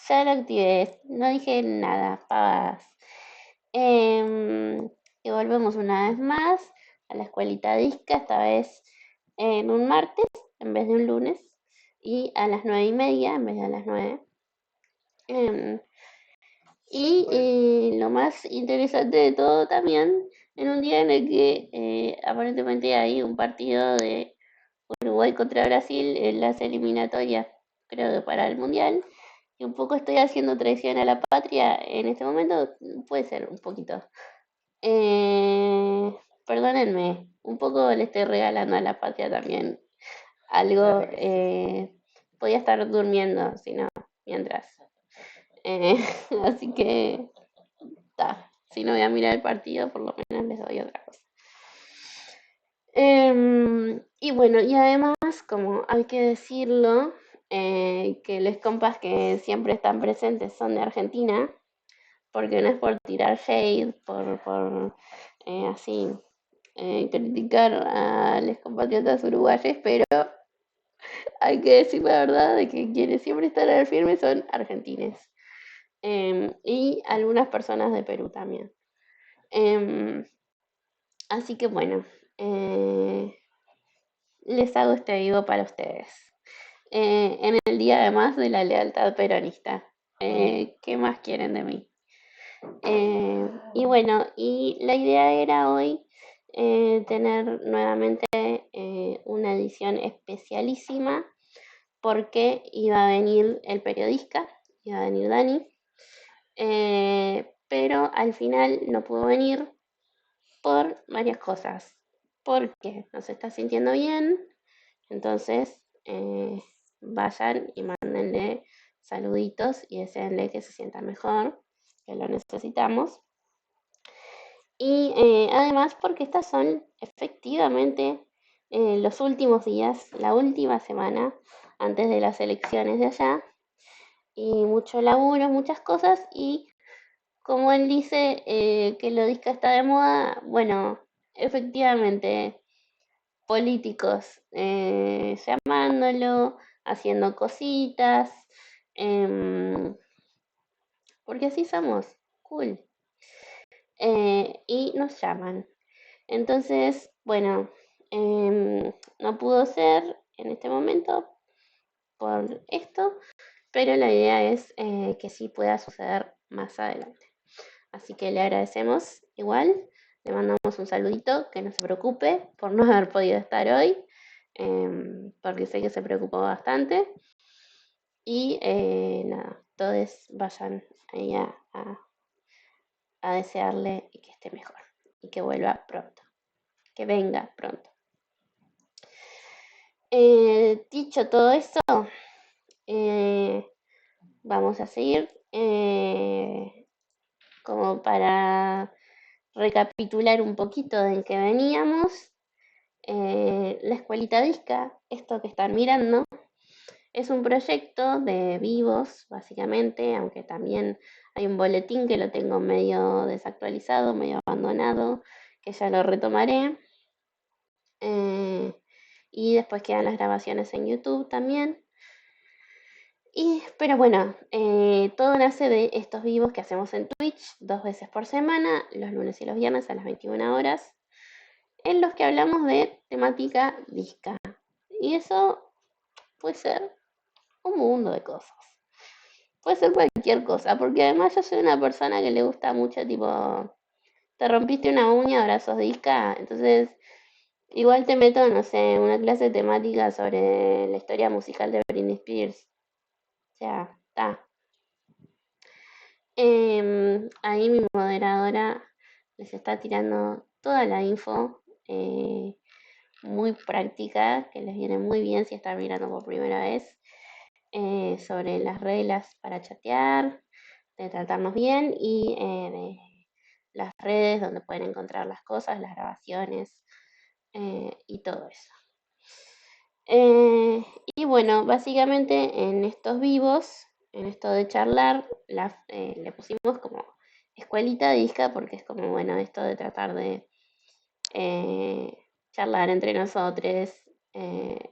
ya lo activé, no dije nada, pavadas. Y volvemos una vez más a la escuelita disca, esta vez en un martes en vez de un lunes, y a las 9:30 en vez de a las 9. Em, lo más interesante de todo también, en un día en el que aparentemente hay un partido de Uruguay contra Brasil en las eliminatorias, creo que para el Mundial, y un poco estoy haciendo traición a la patria en este momento, puede ser un poquito. Eh, Perdónenme, un poco le estoy regalando a la patria también algo. Podía estar durmiendo, si no, mientras. Eh, Así que, si no voy a mirar el partido, por lo menos les doy otra cosa. Y bueno, y además, como hay que decirlo, que los compas que siempre están presentes son de Argentina, porque no es por tirar shade, por así criticar a los compatriotas uruguayos, pero hay que decir la verdad de que quienes siempre están al firme son argentines. Y algunas personas de Perú también. Em, Así que bueno, les hago este vivo para ustedes. En el día además de la lealtad peronista. ¿Qué más quieren de mí? Y bueno, y la idea era hoy tener nuevamente una edición especialísima porque iba a venir el periodista, iba a venir Dani, pero al final no pudo venir por varias cosas. Porque no se está sintiendo bien, entonces vayan y mándenle saluditos y deseenle que se sienta mejor, que lo necesitamos. Y además porque estas son efectivamente los últimos días, la última semana antes de las elecciones de allá, y mucho laburo, muchas cosas, y como él dice que lo disca está de moda, bueno, efectivamente, políticos llamándolo, haciendo cositas, em, porque así somos, cool, y nos llaman. Entonces, bueno, no pudo ser en este momento por esto, pero la idea es que sí pueda suceder más adelante. Así que le agradecemos igual, le mandamos un saludito, que no se preocupe por no haber podido estar hoy, porque sé que se preocupó bastante. Y nada, todos vayan ahí a desearle que esté mejor y que vuelva pronto, que venga pronto. Dicho todo eso, vamos a seguir como para recapitular un poquito de en qué veníamos. La escuelita disca, esto que están mirando, es un proyecto de vivos, básicamente, aunque también hay un boletín que lo tengo medio desactualizado, medio abandonado, que ya lo retomaré. Y después quedan las grabaciones en YouTube también. Pero bueno, todo nace de estos vivos que hacemos en Twitch 2 veces por semana, los lunes y los viernes a las 21 horas, en los que hablamos de temática disca. Y eso puede ser un mundo de cosas. Puede ser cualquier cosa, porque además yo soy una persona que le gusta mucho, tipo, te rompiste una uña, ahora sos disca, entonces igual te meto, no sé, una clase temática sobre la historia musical de Britney Spears. O sea, está. Ahí mi moderadora les está tirando toda la info muy práctica, que les viene muy bien si están mirando por primera vez, sobre las reglas para chatear, de tratarnos bien y de las redes donde pueden encontrar las cosas, las grabaciones y todo eso. Y bueno, básicamente en estos vivos, en esto de charlar, le pusimos como escuelita disca porque es como, bueno, esto de tratar de charlar entre nosotros,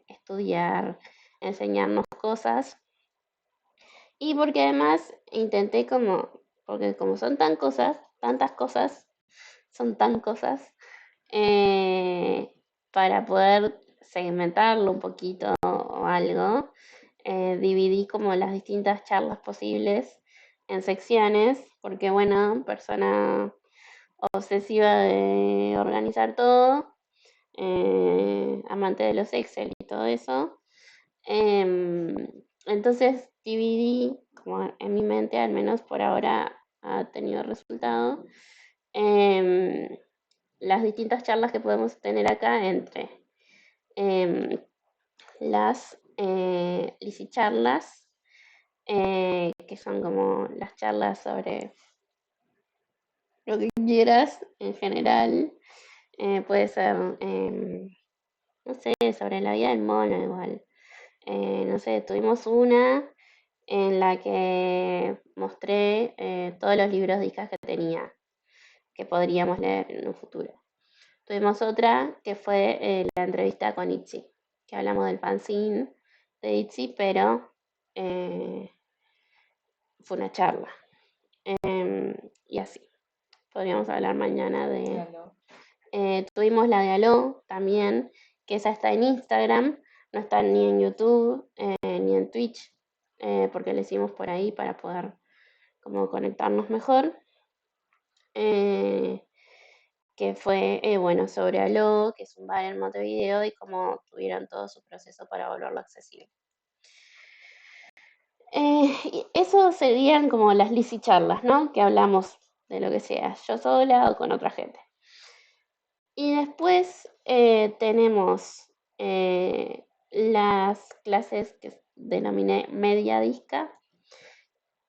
estudiar, enseñarnos cosas. Y porque además intenté porque como son tantas cosas, son tan cosas, eh, para poder segmentarlo un poquito o algo, dividí como las distintas charlas posibles en secciones, porque bueno, persona obsesiva de organizar todo, amante de los Excel y todo eso. Em, entonces dividí, como en mi mente, al menos por ahora ha tenido resultado, em, las distintas charlas que podemos tener acá entre em, las charlas, que son como las charlas sobre lo que quieras en general. Puede ser, no sé, sobre la vida del mono igual. No sé, tuvimos una en la que mostré todos los libros de hijas que tenía, que podríamos leer en un futuro. Tuvimos otra que fue la entrevista con Itzy, que hablamos del fanzine de Itzy, pero eh, fue una charla. Y así, podríamos hablar mañana de... tuvimos la de Aló también, que esa está en Instagram, no está ni en YouTube ni en Twitch, porque lo hicimos por ahí para poder como conectarnos mejor. Que fue, bueno, sobre Aló, que es un bar en Montevideo, y cómo tuvieron todo su proceso para volverlo accesible. Y eso serían como las Lizzy charlas, ¿no? Que hablamos de lo que sea, yo sola o con otra gente. Y después tenemos las clases que denominé media disca,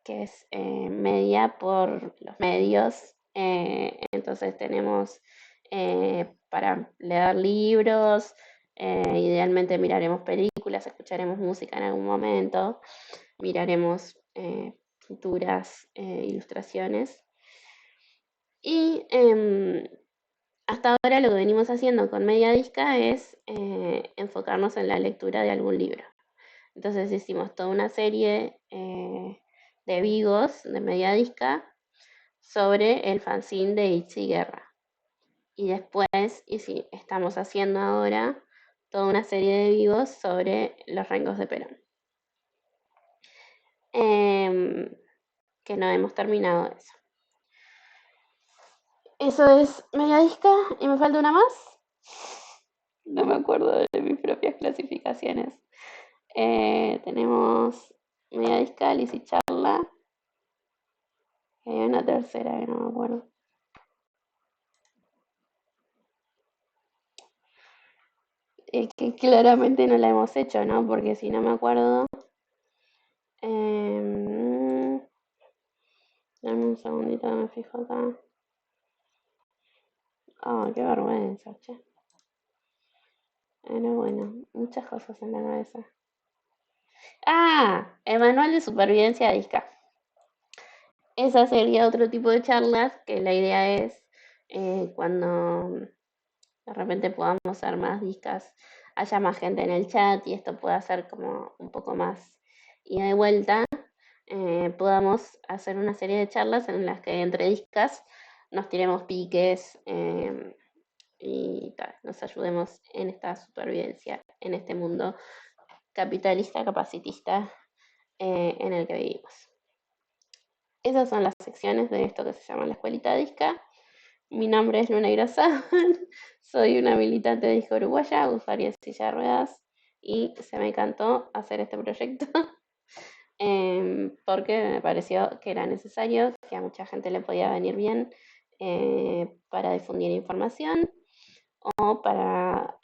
que es media por los medios. Entonces tenemos para leer libros, idealmente miraremos películas, escucharemos música en algún momento, miraremos pinturas, ilustraciones. Y hasta ahora lo que venimos haciendo con Media Disca es enfocarnos en la lectura de algún libro. Entonces hicimos toda una serie de vivos de Media Disca sobre el fanzine de Itzy Guerra. Y después, y sí, estamos haciendo ahora toda una serie de vivos sobre los rengos de Perón. Que no hemos terminado eso. Eso es Media Disca y me falta una más. No me acuerdo de mis propias clasificaciones. Tenemos Media Disca, Liz y Charla. Y hay una tercera que no me acuerdo. Que claramente no la hemos hecho, ¿no? Porque si no me acuerdo. Dame un segundito, me fijo acá. Ah, qué vergüenza, che. Pero bueno, muchas cosas en la cabeza. Ah, el manual de supervivencia de ISCA. Esa sería otro tipo de charlas que la idea es cuando de repente podamos ser más discas, haya más gente en el chat y esto pueda ser como un poco más ida de vuelta, podamos hacer una serie de charlas en las que entre discas nos tiremos piques y nos ayudemos en esta supervivencia, en este mundo capitalista, capacitista en el que vivimos. Esas son las secciones de esto que se llama la escuelita disca. Mi nombre es Luna Irazán, soy una militante de disco uruguaya, usuaria de silla de ruedas, y se me encantó hacer este proyecto porque me pareció que era necesario, que a mucha gente le podía venir bien para difundir información o para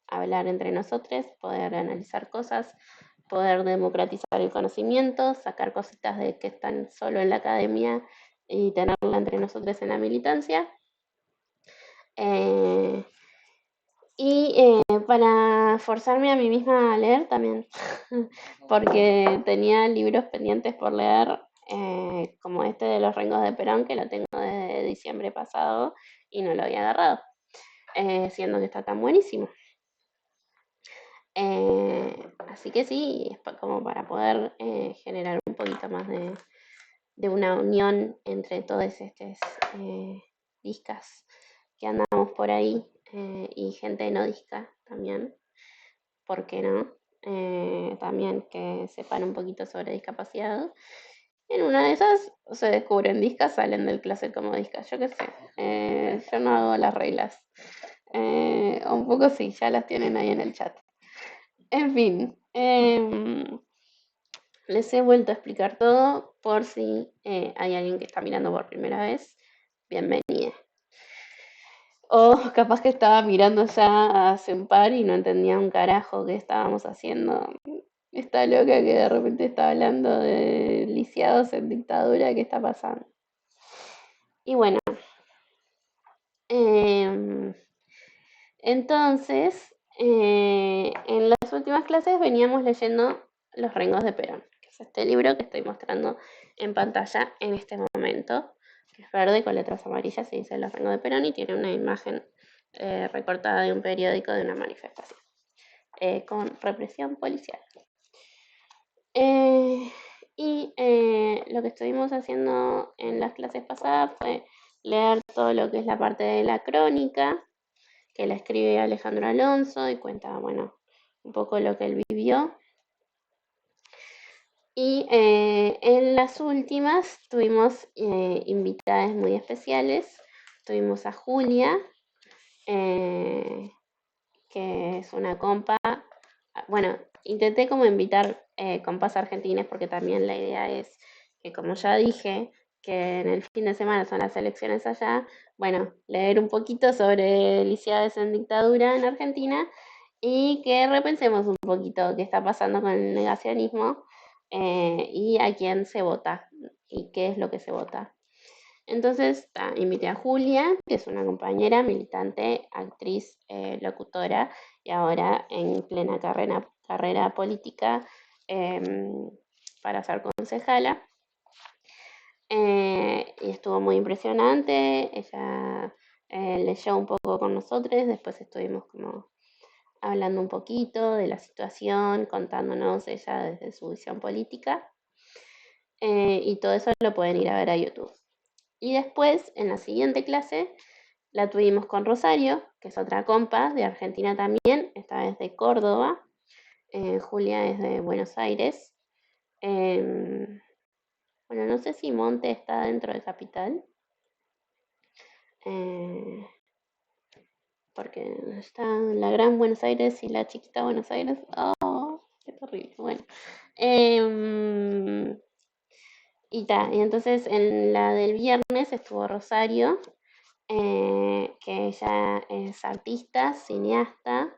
hablar entre nosotros, poder analizar cosas, poder democratizar el conocimiento, sacar cositas de que están solo en la academia y tenerla entre nosotros en la militancia. Y para forzarme a mí misma a leer también, porque tenía libros pendientes por leer, como este de los Rengos de Perón, que lo tengo desde diciembre pasado y no lo había agarrado, siendo que está tan buenísimo. Así que sí, es como para poder generar un poquito más de una unión entre todos estos discas que andamos por ahí y gente no disca también, ¿por qué no? También que sepan un poquito sobre discapacidad. En una de esas se descubren discas, salen del closet como discas, yo qué sé. Yo no hago las reglas. Un poco sí, ya las tienen ahí en el chat. En fin, les he vuelto a explicar todo por si hay alguien que está mirando por primera vez. Bienvenida. O capaz que estaba mirando ya hace un par y no entendía un carajo qué estábamos haciendo. Esta loca que de repente está hablando de lisiados en dictadura, ¿qué está pasando? Y bueno, em, entonces, en las últimas clases veníamos leyendo Los Rengos de Perón, que es este libro que estoy mostrando en pantalla en este momento, que es verde con letras amarillas y dice Los Rengos de Perón y tiene una imagen recortada de un periódico de una manifestación con represión policial. Lo que estuvimos haciendo en las clases pasadas fue leer todo lo que es la parte de la crónica, que la escribe Alejandro Alonso y cuenta, bueno, un poco lo que él vivió. Y en las últimas tuvimos invitadas muy especiales. Tuvimos a Julia, que es una compa. Bueno, intenté como invitar compas argentines porque también la idea es que, como ya dije, que en el fin de semana son las elecciones allá, bueno, leer un poquito sobre lisiades en dictadura en Argentina y que repensemos un poquito qué está pasando con el negacionismo y a quién se vota y qué es lo que se vota. Entonces, invité a Julia, que es una compañera, militante, actriz, locutora y ahora en plena carrera política para ser concejala. Y estuvo muy impresionante. Ella leyó un poco con nosotros, después estuvimos como hablando un poquito de la situación, contándonos ella desde su visión política. Y todo eso lo pueden ir a ver a YouTube. Y después, en la siguiente clase, la tuvimos con Rosario, que es otra compa de Argentina también, esta vez de Córdoba. Julia es de Buenos Aires. Em, bueno, no sé si Monte está dentro de Capital, eh, porque está la Gran Buenos Aires y la chiquita Buenos Aires. Oh, qué terrible. Bueno. Em, y entonces en la del viernes estuvo Rosario, que ella es artista, cineasta,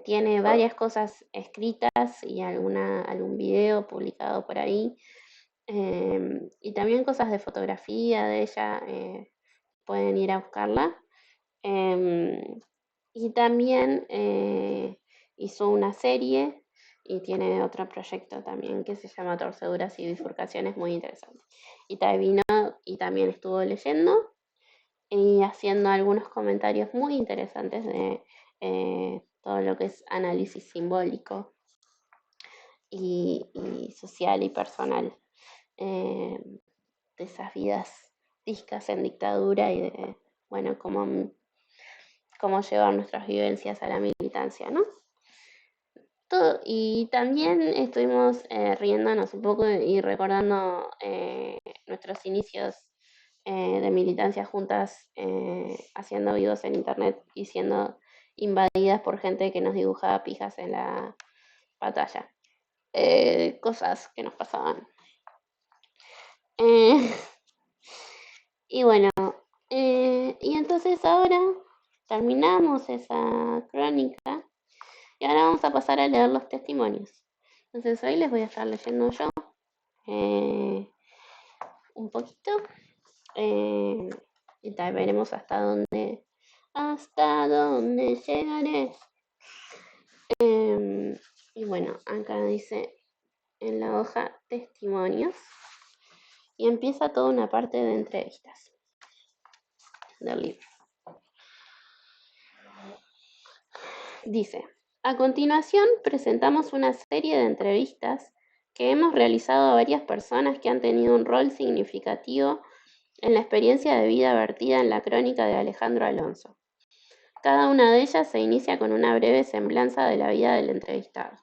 tiene varias cosas escritas y algún video publicado por ahí. Y también cosas de fotografía de ella, pueden ir a buscarla. Em, y también hizo una serie y tiene otro proyecto también que se llama Torceduras y Bifurcaciones, muy interesante. Y también estuvo leyendo y haciendo algunos comentarios muy interesantes de todo lo que es análisis simbólico y social y personal eh, de esas vidas discas en dictadura y de, bueno, cómo llevar nuestras vivencias a la militancia, ¿no? Y también estuvimos riéndonos un poco y recordando nuestros inicios de militancia juntas, haciendo vivos en internet y siendo invadidas por gente que nos dibujaba pijas en la pantalla. Cosas que nos pasaban. Eh, y bueno, y entonces ahora terminamos esa crónica y ahora vamos a pasar a leer los testimonios. Entonces hoy les voy a estar leyendo yo eh, un poquito eh, y tal veremos hasta dónde llegaré. Y bueno, acá dice en la hoja testimonios y empieza toda una parte de entrevistas del libro. Dice, A continuación, presentamos una serie de entrevistas que hemos realizado a varias personas que han tenido un rol significativo en la experiencia de vida vertida en la crónica de Alejandro Alonso. Cada una de ellas se inicia con una breve semblanza de la vida del entrevistado.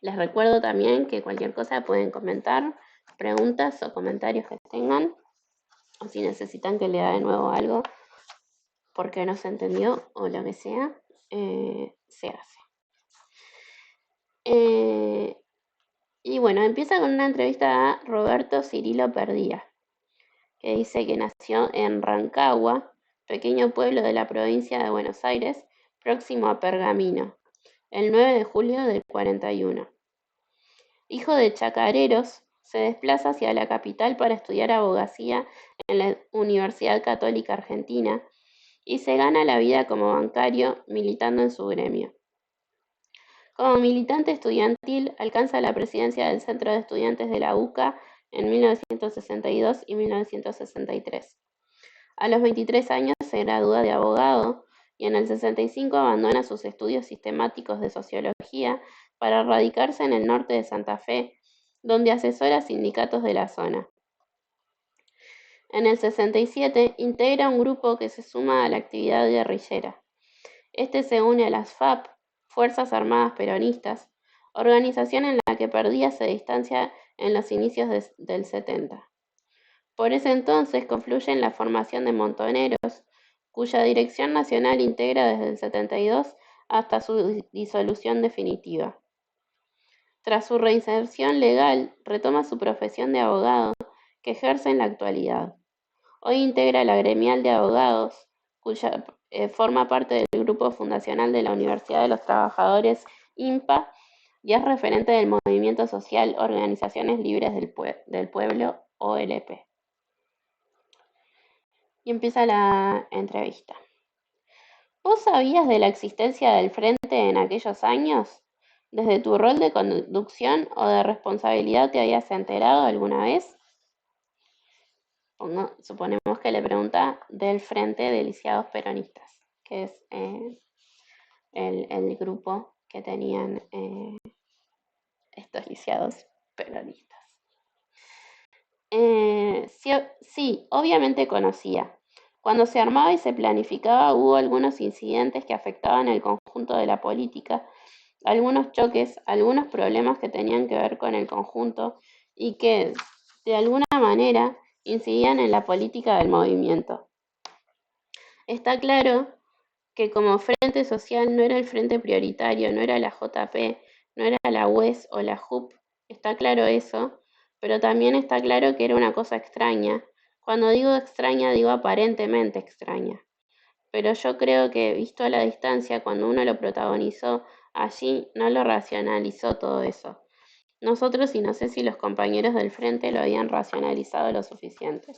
Les recuerdo también que cualquier cosa pueden comentar, preguntas o comentarios que tengan, o si necesitan que lea de nuevo algo porque no se entendió o lo que sea, se hace. Y bueno, empieza con una entrevista a Roberto Cirilo Perdía, que dice que nació en Rancagua, pequeño pueblo de la provincia de Buenos Aires, próximo a Pergamino, el 9 de julio del 41. Hijo de chacareros, se desplaza hacia la capital para estudiar abogacía en la Universidad Católica Argentina y se gana la vida como bancario militando en su gremio. Como militante estudiantil, alcanza la presidencia del Centro de Estudiantes de la UCA en 1962 y 1963. A los 23 años se gradúa de abogado y en el 65 abandona sus estudios sistemáticos de sociología para radicarse en el norte de Santa Fe, donde asesora sindicatos de la zona. En el 67 integra un grupo que se suma a la actividad guerrillera. Este se une a las FAP, Fuerzas Armadas Peronistas, organización en la que Perdía se distancia en los inicios del 70. Por ese entonces confluye en la formación de Montoneros, cuya dirección nacional integra desde el 72 hasta su disolución definitiva. Tras su reinserción legal, retoma su profesión de abogado, que ejerce en la actualidad. Hoy integra la gremial de abogados, cuya forma parte del grupo fundacional de la Universidad de los Trabajadores, IMPA, y es referente del movimiento social Organizaciones Libres del Pueblo, OLP. Y empieza la entrevista. ¿Vos sabías de la existencia del Frente en aquellos años? ¿Desde tu rol de conducción o de responsabilidad te habías enterado alguna vez? Suponemos que le pregunta del Frente de Lisiados Peronistas, que es el grupo que tenían estos lisiados peronistas. Sí, obviamente conocía. Cuando se armaba y se planificaba hubo algunos incidentes que afectaban el conjunto de la política, algunos choques, algunos problemas que tenían que ver con el conjunto y que, de alguna manera, incidían en la política del movimiento. Está claro que como frente social no era el frente prioritario, no era la JP, no era la UES o la JUP, está claro eso, pero también está claro que era una cosa extraña. Cuando digo extraña, digo aparentemente extraña. Pero yo creo que, visto a la distancia, cuando uno lo protagonizó allí, no lo racionalizó todo eso. Nosotros, y no sé si los compañeros del frente lo habían racionalizado lo suficiente.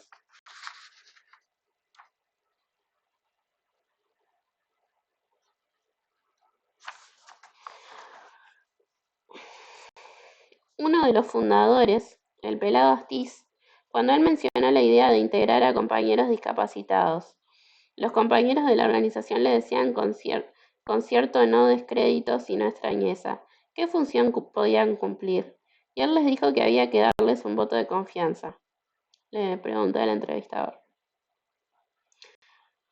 Uno de los fundadores, el Pelado Astiz, cuando él mencionó la idea de integrar a compañeros discapacitados. Los compañeros de la organización le decían con cierto no descrédito, sino extrañeza, qué función podían cumplir. Y él les dijo que había que darles un voto de confianza. Le preguntó al entrevistador.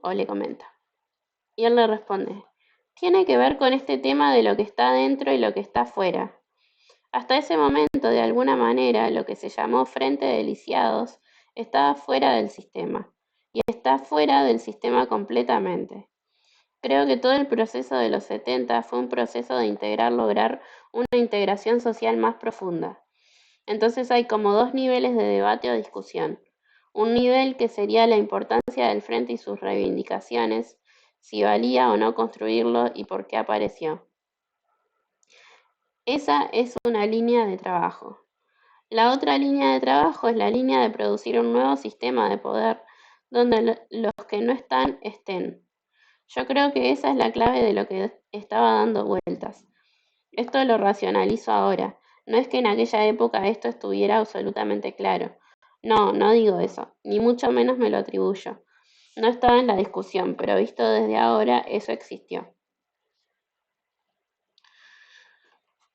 O le comenta. Y él le responde, tiene que ver con este tema de lo que está dentro y lo que está fuera. Hasta ese momento, de alguna manera, lo que se llamó Frente de Lisiados estaba fuera del sistema, y está fuera del sistema completamente. Creo que todo el proceso de los 70 fue un proceso de lograr una integración social más profunda. Entonces hay como dos niveles de debate o discusión. Un nivel que sería la importancia del frente y sus reivindicaciones, si valía o no construirlo y por qué apareció. Esa es una línea de trabajo. La otra línea de trabajo es la línea de producir un nuevo sistema de poder donde los que no estén. Yo creo que esa es la clave de lo que estaba dando vueltas. Esto lo racionalizo ahora. No es que en aquella época esto estuviera absolutamente claro. No, no digo eso, ni mucho menos me lo atribuyo. No estaba en la discusión, pero visto desde ahora, eso existió.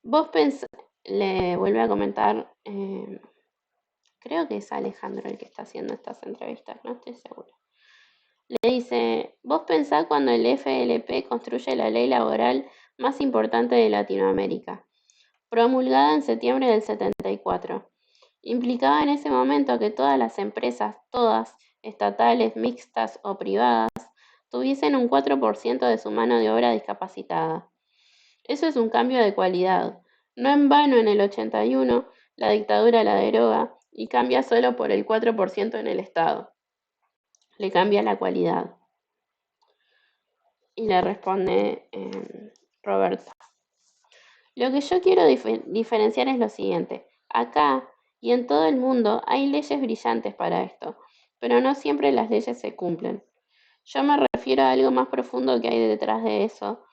Vos pensás, le vuelve a comentar, creo que es Alejandro el que está haciendo estas entrevistas, no estoy segura. Le dice, vos pensás cuando el FLP construye la ley laboral más importante de Latinoamérica, promulgada en septiembre del 74. Implicaba en ese momento que todas las empresas, todas, estatales, mixtas o privadas, tuviesen un 4% de su mano de obra discapacitada. Eso es un cambio de cualidad. No en vano en el 81 la dictadura la deroga y cambia solo por el 4% en el Estado. Le cambia la cualidad. Y le responde Roberto. Lo que yo quiero diferenciar es lo siguiente. Acá y en todo el mundo hay leyes brillantes para esto, pero no siempre las leyes se cumplen. Yo me refiero a algo más profundo que hay detrás de eso,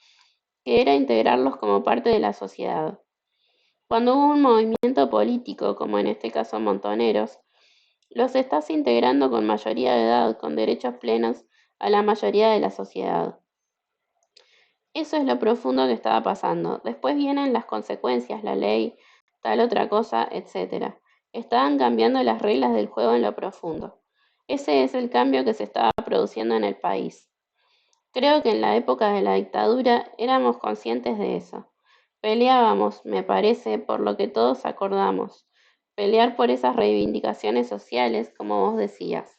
que era integrarlos como parte de la sociedad. Cuando hubo un movimiento político, como en este caso Montoneros, los estás integrando con mayoría de edad, con derechos plenos a la mayoría de la sociedad. Eso es lo profundo que estaba pasando. Después vienen las consecuencias, la ley, tal otra cosa, etc. Estaban cambiando las reglas del juego en lo profundo. Ese es el cambio que se estaba produciendo en el país. Creo que en la época de la dictadura éramos conscientes de eso. Peleábamos, me parece, por lo que todos acordamos. Pelear por esas reivindicaciones sociales, como vos decías.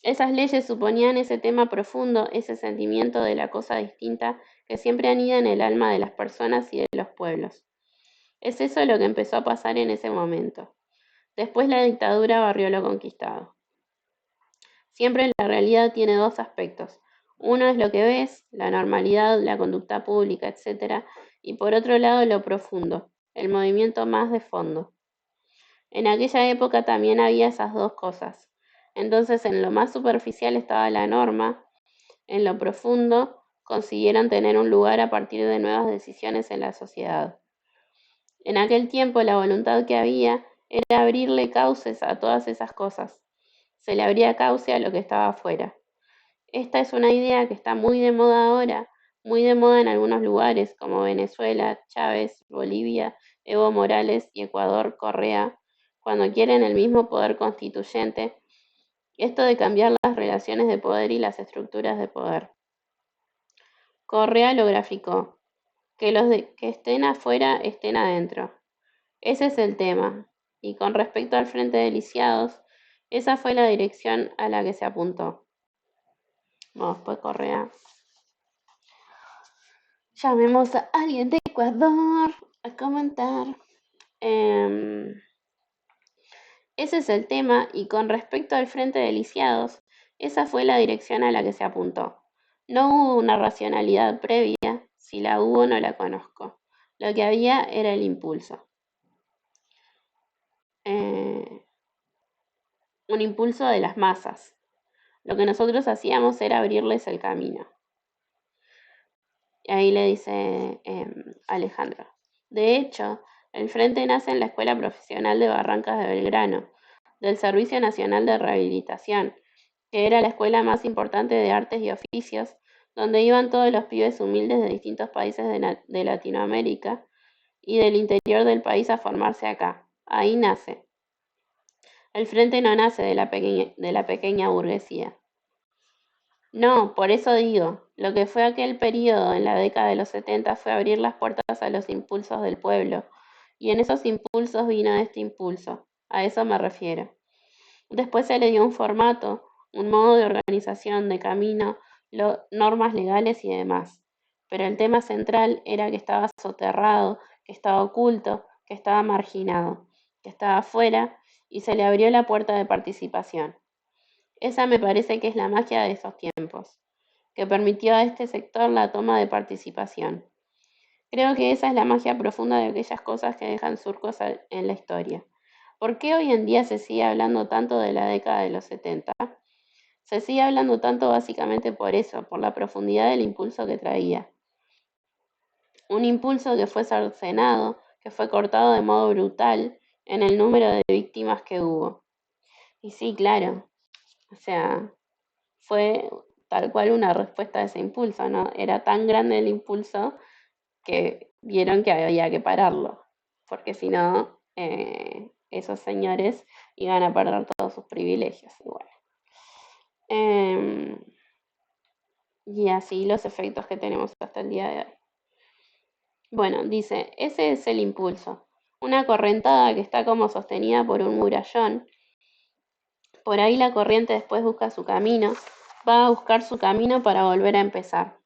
Esas leyes suponían ese tema profundo, ese sentimiento de la cosa distinta que siempre anida en el alma de las personas y de los pueblos. Es eso lo que empezó a pasar en ese momento. Después la dictadura barrió lo conquistado. Siempre la realidad tiene dos aspectos. Uno es lo que ves, la normalidad, la conducta pública, etc. Y por otro lado lo profundo, el movimiento más de fondo. En aquella época también había esas dos cosas. Entonces en lo más superficial estaba la norma, en lo profundo consiguieron tener un lugar a partir de nuevas decisiones en la sociedad. En aquel tiempo la voluntad que había era abrirle cauces a todas esas cosas. Se le abría cauce a lo que estaba afuera. Esta es una idea que está muy de moda ahora, muy de moda en algunos lugares como Venezuela, Chávez, Bolivia, Evo Morales y Ecuador, Correa, cuando quieren el mismo poder constituyente, esto de cambiar las relaciones de poder y las estructuras de poder. Correa lo graficó, que los que estén afuera estén adentro. Ese es el tema. Y con respecto al Frente de Lisiados, esa fue la dirección a la que se apuntó. Bueno, después Correa. Llamemos a alguien de Ecuador a comentar. Ese es el tema y con respecto al Frente de Lisiados, esa fue la dirección a la que se apuntó. No hubo una racionalidad previa, si la hubo no la conozco. Lo que había era el impulso. Un impulso de las masas. Lo que nosotros hacíamos era abrirles el camino. Y ahí le dice Alejandro. De hecho, el Frente nace en la Escuela Profesional de Barrancas de Belgrano, del Servicio Nacional de Rehabilitación, que era la escuela más importante de artes y oficios, donde iban todos los pibes humildes de distintos países de Latinoamérica y del interior del país a formarse acá. Ahí nace. El Frente no nace de la pequeña burguesía. No, por eso digo, lo que fue aquel periodo en la década de los 70 fue abrir las puertas a los impulsos del pueblo, y en esos impulsos vino este impulso, a eso me refiero. Después se le dio un formato, un modo de organización, de camino, normas legales y demás. Pero el tema central era que estaba soterrado, que estaba oculto, que estaba marginado, que estaba afuera y se le abrió la puerta de participación. Esa me parece que es la magia de esos tiempos, que permitió a este sector la toma de participación. Creo que esa es la magia profunda de aquellas cosas que dejan surcos en la historia. ¿Por qué hoy en día se sigue hablando tanto de la década de los 70? Se sigue hablando tanto básicamente por eso, por la profundidad del impulso que traía. Un impulso que fue cercenado, que fue cortado de modo brutal en el número de víctimas que hubo. Y sí, claro, o sea, fue tal cual una respuesta a ese impulso, ¿no? Era tan grande el impulso que vieron que había que pararlo, porque si no, esos señores iban a perder todos sus privilegios. Y bueno, em, y así los efectos que tenemos hasta el día de hoy. Bueno, dice, ese es el impulso, una correntada que está como sostenida por un murallón. Por ahí la corriente después busca su camino, va a buscar su camino para volver a empezar.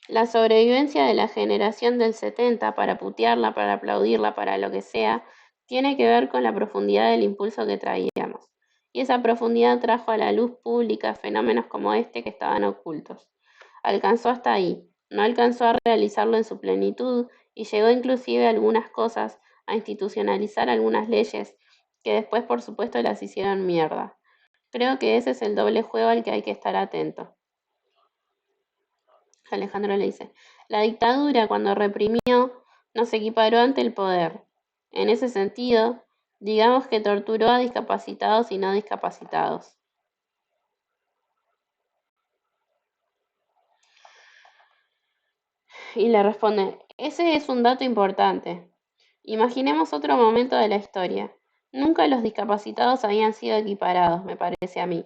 La sobrevivencia de la generación del 70, para putearla, para aplaudirla, para lo que sea, tiene que ver con la profundidad del impulso que traíamos. Y esa profundidad trajo a la luz pública fenómenos como este que estaban ocultos. Alcanzó hasta ahí, no alcanzó a realizarlo en su plenitud y llegó inclusive a algunas cosas, a institucionalizar algunas leyes que después por supuesto las hicieron mierda. Creo que ese es el doble juego al que hay que estar atento. Alejandro le dice, la dictadura cuando reprimió nos equiparó ante el poder. En ese sentido, digamos que torturó a discapacitados y no discapacitados. Y le responde, ese es un dato importante. Imaginemos otro momento de la historia. Nunca los discapacitados habían sido equiparados, me parece a mí,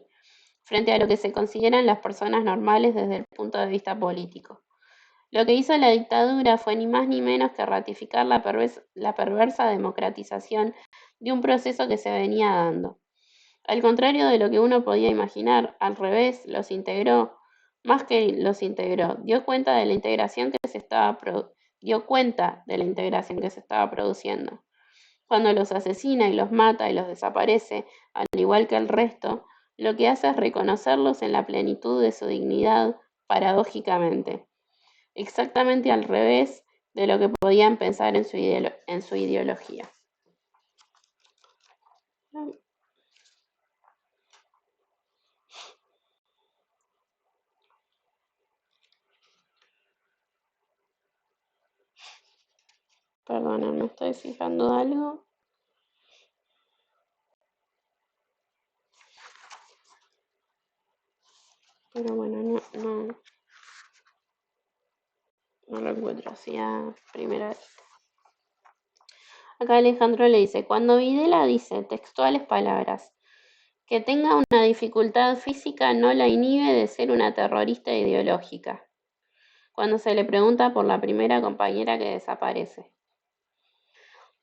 frente a lo que se consideran las personas normales desde el punto de vista político. Lo que hizo la dictadura fue ni más ni menos que ratificar la perversa democratización de un proceso que se venía dando. Al contrario de lo que uno podía imaginar, al revés, los integró, más que los integró, dio cuenta de la integración que se estaba produciendo. Cuando los asesina y los mata y los desaparece, al igual que el resto, lo que hace es reconocerlos en la plenitud de su dignidad, paradójicamente. Exactamente al revés de lo que podían pensar en su ideología. Perdona, me estoy fijando algo. Pero bueno, no lo encuentro así a primera vez. Acá Alejandro le dice, cuando Videla dice textuales palabras, que tenga una dificultad física no la inhibe de ser una terrorista ideológica. Cuando se le pregunta por la primera compañera que desaparece.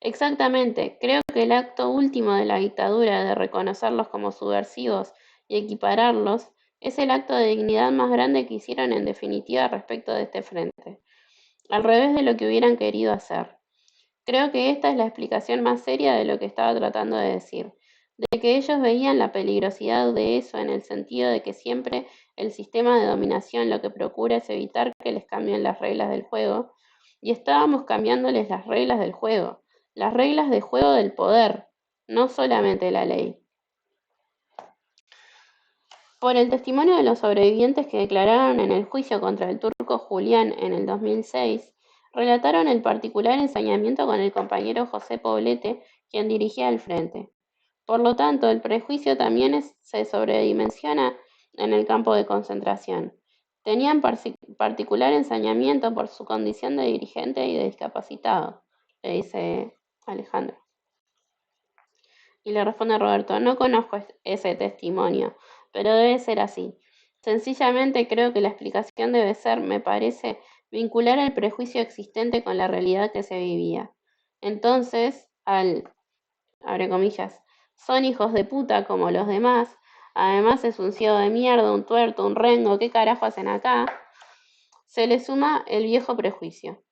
Exactamente, creo que el acto último de la dictadura de reconocerlos como subversivos y equipararlos es el acto de dignidad más grande que hicieron en definitiva respecto de este frente, al revés de lo que hubieran querido hacer. Creo que esta es la explicación más seria de lo que estaba tratando de decir, de que ellos veían la peligrosidad de eso en el sentido de que siempre el sistema de dominación lo que procura es evitar que les cambien las reglas del juego, y estábamos cambiándoles las reglas del juego, las reglas de juego del poder, no solamente la ley. Por el testimonio de los sobrevivientes que declararon en el juicio contra el turco Julián en el 2006, relataron el particular ensañamiento con el compañero José Poblete, quien dirigía el frente. Por lo tanto, el prejuicio también se sobredimensiona en el campo de concentración. Tenían particular ensañamiento por su condición de dirigente y de discapacitado, le dice Alejandro. Y le responde Roberto, no conozco ese testimonio, pero debe ser así. Sencillamente creo que la explicación debe ser, me parece, vincular el prejuicio existente con la realidad que se vivía. Entonces, abre comillas, son hijos de puta como los demás, además es un ciego de mierda, un tuerto, un rengo, ¿qué carajo hacen acá? Se le suma el viejo prejuicio.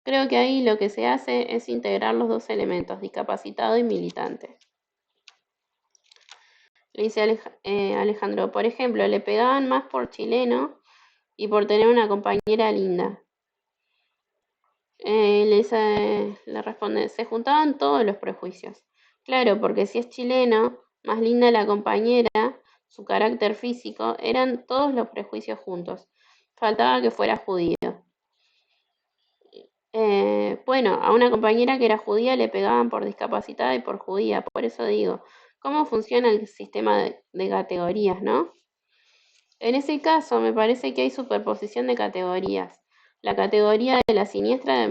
Creo que ahí lo que se hace es integrar los dos elementos, discapacitado y militante. Le dice Alejandro, por ejemplo, le pegaban más por chileno y por tener una compañera linda. Le responde, se juntaban todos los prejuicios. Claro, porque si es chileno, más linda la compañera, su carácter físico, eran todos los prejuicios juntos. Faltaba que fuera judío. Bueno, a una compañera que era judía le pegaban por discapacitada y por judía. Por eso digo, ¿cómo funciona el sistema de categorías, no? En ese caso, me parece que hay superposición de categorías. la categoría de la siniestra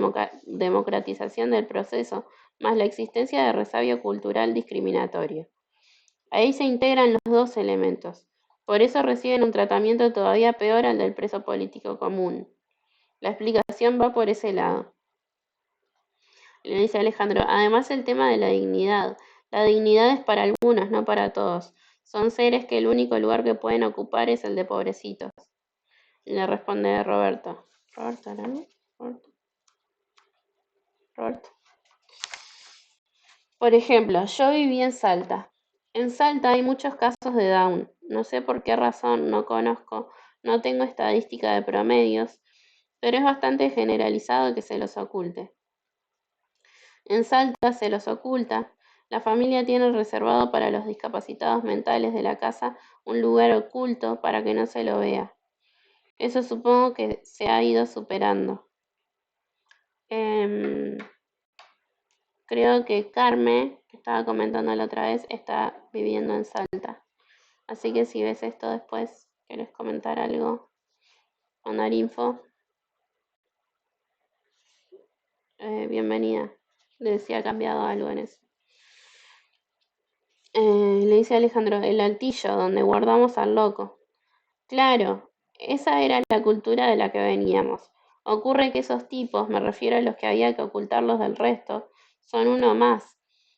democratización del proceso, más la existencia de resabio cultural discriminatorio. Ahí se integran los dos elementos. Por eso reciben un tratamiento todavía peor al del preso político común. La explicación va por ese lado. Le dice Alejandro, además el tema de la dignidad. La dignidad es para algunos, no para todos. Son seres que el único lugar que pueden ocupar es el de pobrecitos. Le responde Roberto. ¿Roberto, no? Roberto. Por ejemplo, yo viví en Salta. En Salta hay muchos casos de Down. No sé por qué razón, no conozco, no tengo estadística de promedios, pero es bastante generalizado que se los oculte. En Salta se los oculta. La familia tiene reservado para los discapacitados mentales de la casa un lugar oculto para que no se lo vea. Eso supongo que se ha ido superando. Creo que Carmen, que estaba comentando la otra vez, está viviendo en Salta. Así que si ves esto después, querés comentar algo, mandar info, bienvenida. Le decía, ha cambiado algo en eso. Le dice Alejandro, el altillo, donde guardamos al loco. Claro, esa era la cultura de la que veníamos. Ocurre que esos tipos, me refiero a los que había que ocultarlos del resto, son uno más.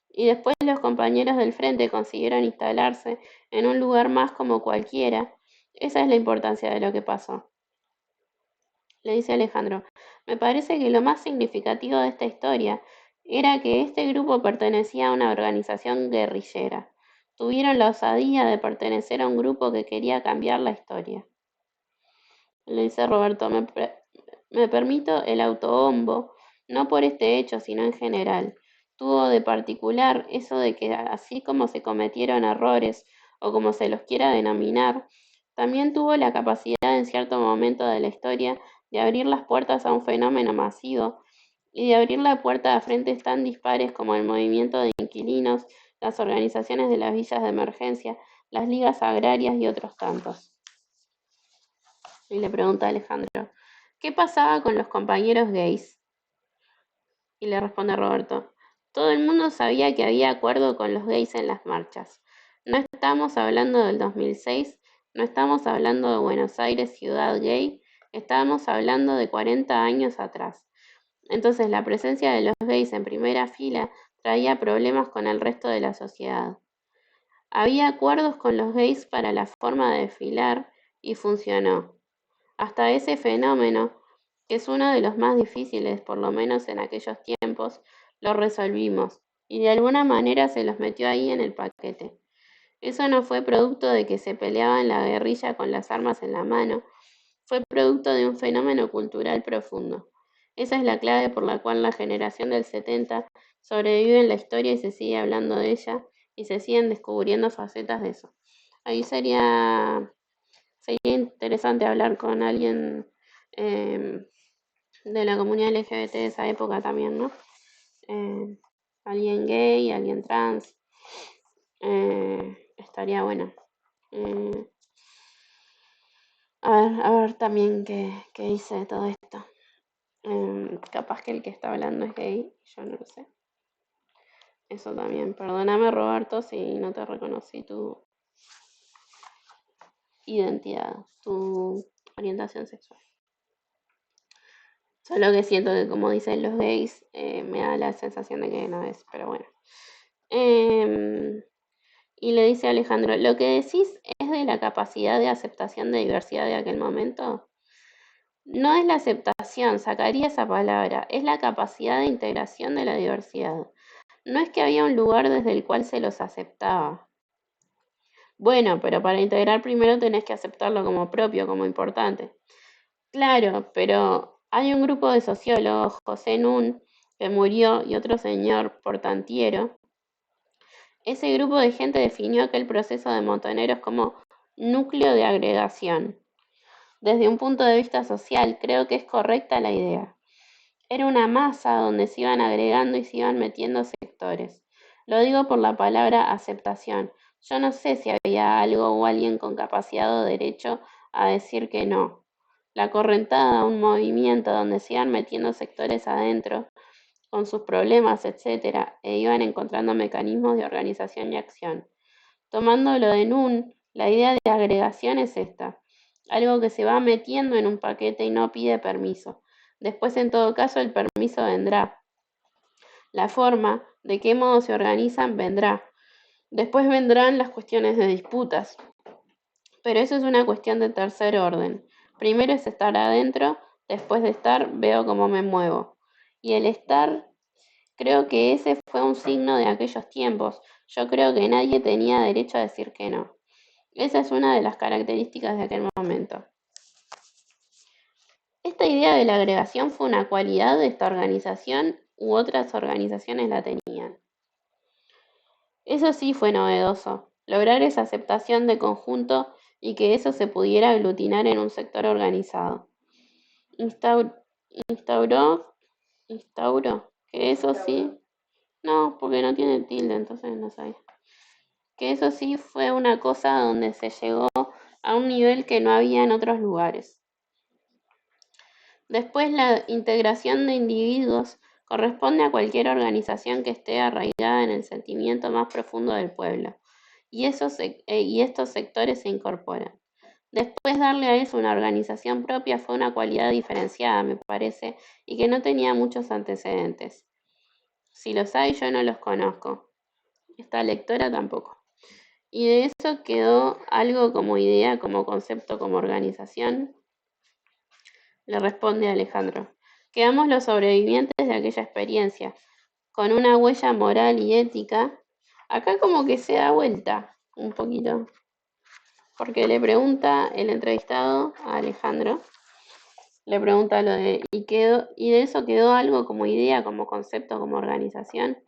Y después los compañeros del frente consiguieron instalarse en un lugar más como cualquiera. Esa es la importancia de lo que pasó. Le dice Alejandro, me parece que lo más significativo de esta historia era que este grupo pertenecía a una organización guerrillera. Tuvieron la osadía de pertenecer a un grupo que quería cambiar la historia. Le dice Roberto, me permito el autobombo, no por este hecho, sino en general. Tuvo de particular eso de que así como se cometieron errores, o como se los quiera denominar, también tuvo la capacidad en cierto momento de la historia de abrir las puertas a un fenómeno masivo y de abrir la puerta a frentes tan dispares como el movimiento de inquilinos, las organizaciones de las villas de emergencia, las ligas agrarias y otros tantos. Y le pregunta a Alejandro, ¿qué pasaba con los compañeros gays? Y le responde Roberto, todo el mundo sabía que había acuerdo con los gays en las marchas. No estamos hablando del 2006, no estamos hablando de Buenos Aires, ciudad gay, estamos hablando de 40 años atrás. Entonces la presencia de los gays en primera fila traía problemas con el resto de la sociedad. Había acuerdos con los gays para la forma de desfilar y funcionó. Hasta ese fenómeno, que es uno de los más difíciles, por lo menos en aquellos tiempos, lo resolvimos y de alguna manera se los metió ahí en el paquete. Eso no fue producto de que se peleaban la guerrilla con las armas en la mano, fue producto de un fenómeno cultural profundo. Esa es la clave por la cual la generación del 70 sobrevive en la historia y se sigue hablando de ella y se siguen descubriendo facetas de eso. Ahí sería interesante hablar con alguien de la comunidad LGBT de esa época también, ¿no? Alguien gay, alguien trans. Estaría bueno. A ver también qué dice de todo esto. Capaz que el que está hablando es gay, yo no lo sé. Eso también. Perdóname, Roberto, si no te reconocí tu identidad, tu orientación sexual. Solo que siento que, como dicen los gays, me da la sensación de que no es, pero bueno. Y le dice a Alejandro, ¿lo que decís es de la capacidad de aceptación de diversidad de aquel momento? No es la aceptación, sacaría esa palabra, es la capacidad de integración de la diversidad. No es que había un lugar desde el cual se los aceptaba. Bueno, pero para integrar primero tenés que aceptarlo como propio, como importante. Claro, pero hay un grupo de sociólogos, José Nun, que murió, y otro señor Portantiero. Ese grupo de gente definió aquel proceso de Montoneros como núcleo de agregación. Desde un punto de vista social, creo que es correcta la idea. Era una masa donde se iban agregando y se iban metiendo sectores. Lo digo por la palabra aceptación. Yo no sé si había algo o alguien con capacidad o derecho a decir que no. la correntada a un movimiento donde se iban metiendo sectores adentro con sus problemas, etcétera, e iban encontrando mecanismos de organización y acción. Tomándolo de NUN, la idea de agregación es esta, algo que se va metiendo en un paquete y no pide permiso. Después, en todo caso, el permiso vendrá. La forma, de qué modo se organizan, vendrá. Después vendrán las cuestiones de disputas. Pero eso es una cuestión de tercer orden. Primero es estar adentro, después de estar veo cómo me muevo. Y el estar, creo que ese fue un signo de aquellos tiempos. Yo creo que nadie tenía derecho a decir que no. Esa es una de las características de aquel momento. Esta idea de la agregación fue una cualidad de esta organización u otras organizaciones la tenían. Eso sí fue novedoso, lograr esa aceptación de conjunto y que eso se pudiera aglutinar en un sector organizado. Instauró, que eso sí, no, porque no tiene tilde, entonces no sabía. Que eso sí fue una cosa donde se llegó a un nivel que no había en otros lugares. Después, la integración de individuos corresponde a cualquier organización que esté arraigada en el sentimiento más profundo del pueblo, y estos sectores se incorporan. Después, darle a eso una organización propia fue una cualidad diferenciada, me parece, y que no tenía muchos antecedentes. Si los hay, yo no los conozco. Esta lectora tampoco. Y de eso quedó algo como idea, como concepto, como organización. Le responde Alejandro. Quedamos los sobrevivientes de aquella experiencia, con una huella moral y ética. Acá como que se da vuelta un poquito, porque le pregunta el entrevistado a Alejandro, le pregunta lo de, y de eso quedó algo como idea, como concepto, como organización.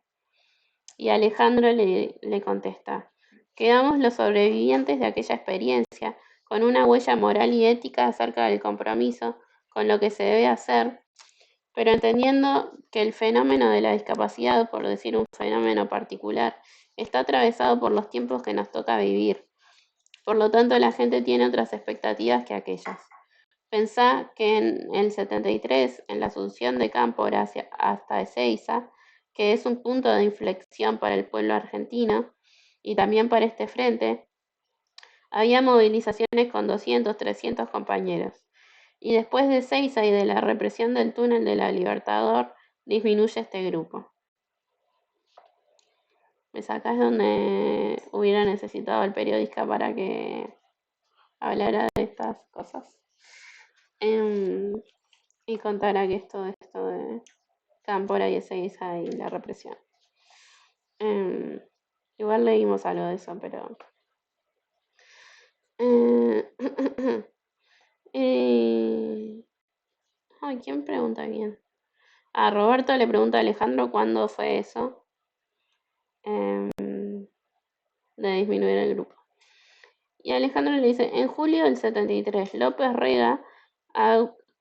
Y Alejandro le contesta, quedamos los sobrevivientes de aquella experiencia, con una huella moral y ética acerca del compromiso con lo que se debe hacer, pero entendiendo que el fenómeno de la discapacidad, por decir un fenómeno particular, está atravesado por los tiempos que nos toca vivir. Por lo tanto, la gente tiene otras expectativas que aquellas. Pensá que en el 73, en la asunción de Cámpora hasta Ezeiza, que es un punto de inflexión para el pueblo argentino y también para este frente, había movilizaciones con 200, 300 compañeros. Y después de Ezeiza y de la represión del túnel de la Libertador, disminuye este grupo. Pues acá es donde hubiera necesitado el periodista para que hablara de estas cosas. Y contara que esto de Cámpora y Ezeiza y la represión. Igual leímos algo de eso, pero... Ay, ¿quién pregunta bien? Roberto le pregunta a Alejandro cuándo fue eso de disminuir el grupo. Y Alejandro le dice, en julio del 73, López Rega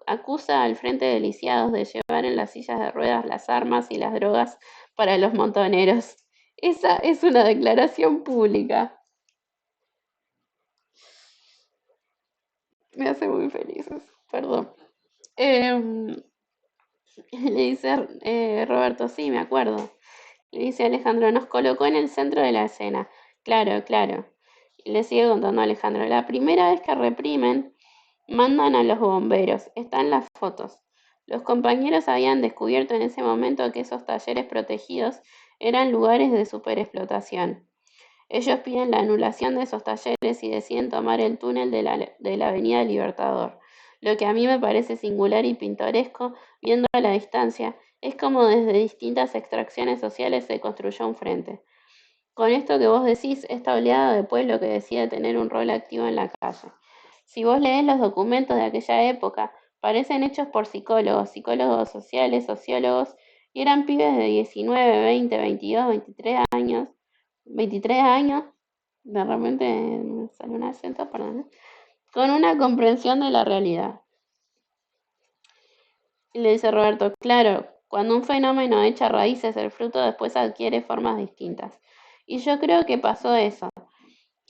acusa al Frente de Lisiados de llevar en las sillas de ruedas las armas y las drogas para los montoneros. Esa es una declaración pública. Me hace muy feliz eso, perdón. Le dice Roberto, sí, me acuerdo. Le dice Alejandro, nos colocó en el centro de la escena. Claro, claro. Y le sigue contando Alejandro, la primera vez que reprimen, mandan a los bomberos. Están las fotos. Los compañeros habían descubierto en ese momento que esos talleres protegidos eran lugares de superexplotación. Ellos piden la anulación de esos talleres y deciden tomar el túnel de la Avenida Libertador. Lo que a mí me parece singular y pintoresco, viendo a la distancia, es como desde distintas extracciones sociales se construyó un frente. Con esto que vos decís, esta oleada de pueblo que decide tener un rol activo en la calle. Si vos leés los documentos de aquella época, parecen hechos por psicólogos, psicólogos sociales, sociólogos, y eran pibes de 19, 20, 22, 23 años, de repente me sale un acento, perdón, con una comprensión de la realidad. Y le dice Roberto, claro, cuando un fenómeno echa raíces, el fruto después adquiere formas distintas. Y yo creo que pasó eso.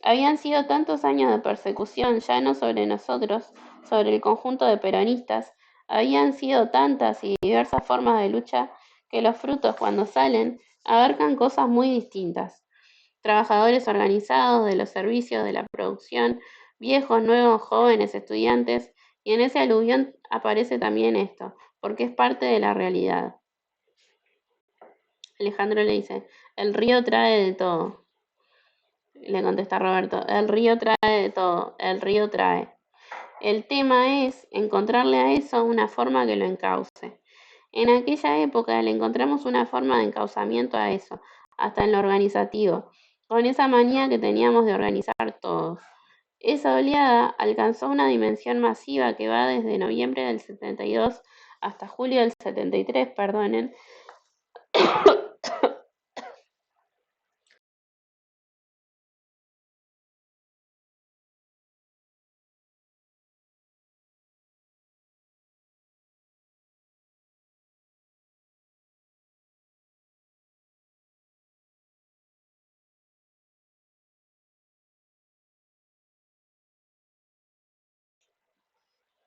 Habían sido tantos años de persecución, ya no sobre nosotros, sobre el conjunto de peronistas, habían sido tantas y diversas formas de lucha que los frutos, cuando salen, abarcan cosas muy distintas. Trabajadores organizados de los servicios, de la producción, viejos, nuevos, jóvenes, estudiantes, y en ese aluvión aparece también esto, porque es parte de la realidad. Alejandro le dice, el río trae de todo. Le contesta Roberto, el río trae de todo, el río trae. El tema es encontrarle a eso una forma que lo encauce. En aquella época le encontramos una forma de encauzamiento a eso, hasta en lo organizativo, con esa manía que teníamos de organizar todos. Esa oleada alcanzó una dimensión masiva que va desde noviembre del 72 hasta julio del 73, perdonen.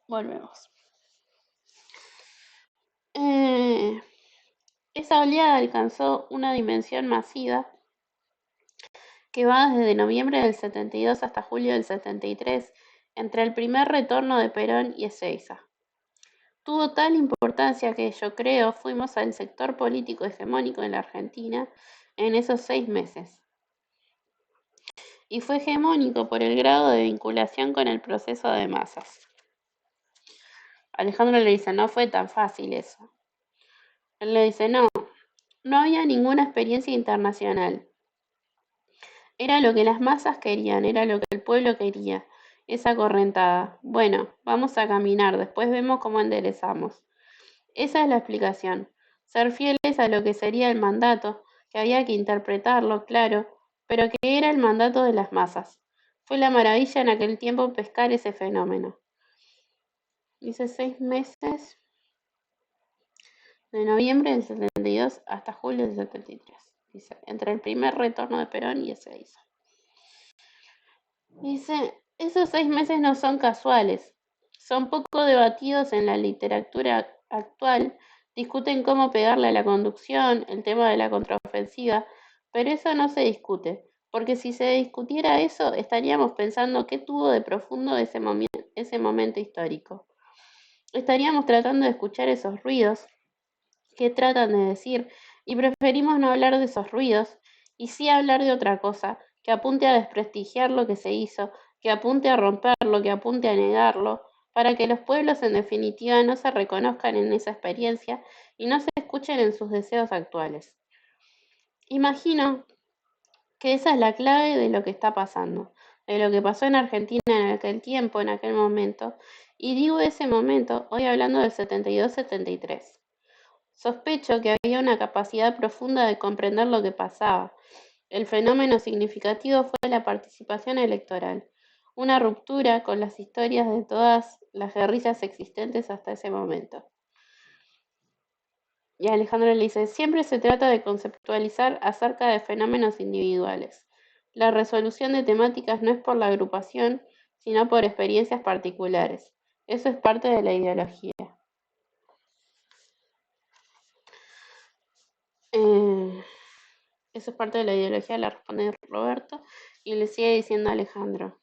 Volvemos. Esa oleada alcanzó una dimensión masiva que va desde noviembre del 72 hasta julio del 73, entre el primer retorno de Perón y Ezeiza. Tuvo tal importancia que, yo creo, fuimos al sector político hegemónico en la Argentina en esos 6 meses. Y fue hegemónico por el grado de vinculación con el proceso de masas. Alejandro le dice, no fue tan fácil eso. Él le dice, no había ninguna experiencia internacional. Era lo que las masas querían, era lo que el pueblo quería, esa correntada. Bueno, vamos a caminar, después vemos cómo enderezamos. Esa es la explicación. Ser fieles a lo que sería el mandato, que había que interpretarlo, claro, pero que era el mandato de las masas. Fue la maravilla en aquel tiempo pescar ese fenómeno. Dice 6 meses, de noviembre del 72 hasta julio del 73. Dice, entre el primer retorno de Perón y ese hizo. Dice, esos 6 meses no son casuales, son poco debatidos en la literatura actual, discuten cómo pegarle a la conducción, el tema de la contraofensiva, pero eso no se discute, porque si se discutiera eso, estaríamos pensando qué tuvo de profundo ese momento histórico. Estaríamos tratando de escuchar esos ruidos, qué tratan de decir, y preferimos no hablar de esos ruidos, y sí hablar de otra cosa, que apunte a desprestigiar lo que se hizo, que apunte a romperlo, que apunte a negarlo, para que los pueblos en definitiva no se reconozcan en esa experiencia y no se escuchen en sus deseos actuales. Imagino que esa es la clave de lo que está pasando, de lo que pasó en Argentina en aquel tiempo, en aquel momento, y digo ese momento, hoy hablando del 72-73. Sospecho que había una capacidad profunda de comprender lo que pasaba. El fenómeno significativo fue la participación electoral, una ruptura con las historias de todas las guerrillas existentes hasta ese momento. Y Alejandro le dice, siempre se trata de conceptualizar acerca de fenómenos individuales. La resolución de temáticas no es por la agrupación, sino por experiencias particulares. Eso es parte de la ideología. Eso es parte de la ideología, le responde Roberto, y le sigue diciendo a Alejandro.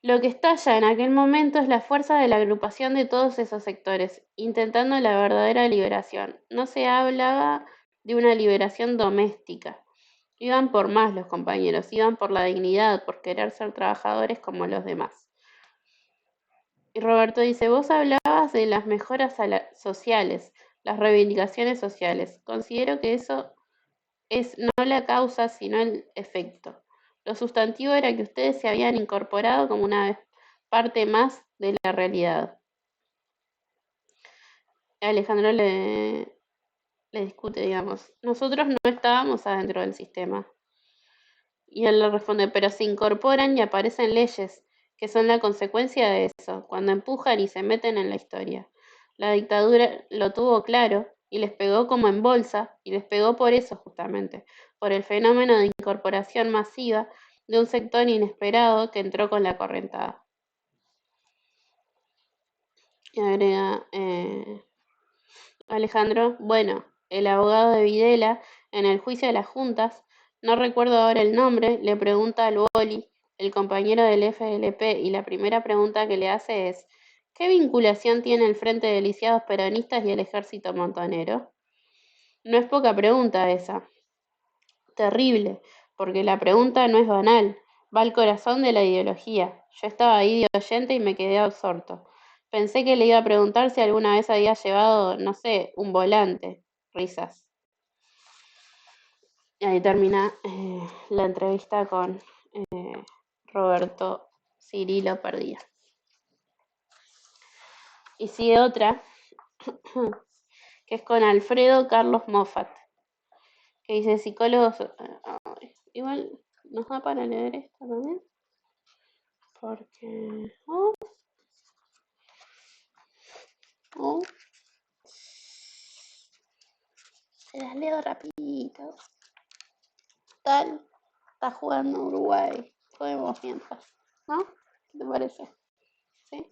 Lo que estalla en aquel momento es la fuerza de la agrupación de todos esos sectores, intentando la verdadera liberación. No se hablaba de una liberación doméstica. Iban por más los compañeros, iban por la dignidad, por querer ser trabajadores como los demás. Y Roberto dice, vos hablabas de las mejoras sociales, las reivindicaciones sociales. Considero que eso es no la causa, sino el efecto. Lo sustantivo era que ustedes se habían incorporado como una parte más de la realidad. Alejandro le discute, digamos. Nosotros no estábamos adentro del sistema. Y él le responde, pero se incorporan y aparecen leyes, que son la consecuencia de eso, cuando empujan y se meten en la historia. La dictadura lo tuvo claro y les pegó como en bolsa, y les pegó por eso justamente, por el fenómeno de incorporación masiva de un sector inesperado que entró con la correntada. Y agrega Alejandro, bueno, el abogado de Videla, en el juicio de las juntas, no recuerdo ahora el nombre, le pregunta al boli, el compañero del FLP, y la primera pregunta que le hace es, ¿qué vinculación tiene el Frente de Lisiados Peronistas y el Ejército Montonero? No es poca pregunta esa. Terrible, porque la pregunta no es banal, va al corazón de la ideología. Yo estaba ahí de oyente y me quedé absorto. Pensé que le iba a preguntar si alguna vez había llevado, no sé, un volante. Risas. Y ahí termina la entrevista con Roberto Cirilo Perdía. Y sigue otra, que es con Alfredo Carlos Moffat, que dice psicólogos... igual nos da para leer esto también. Porque... se las leo rapidito. Tal, está jugando Uruguay. Podemos mientras, ¿no? ¿Qué te parece? ¿Sí?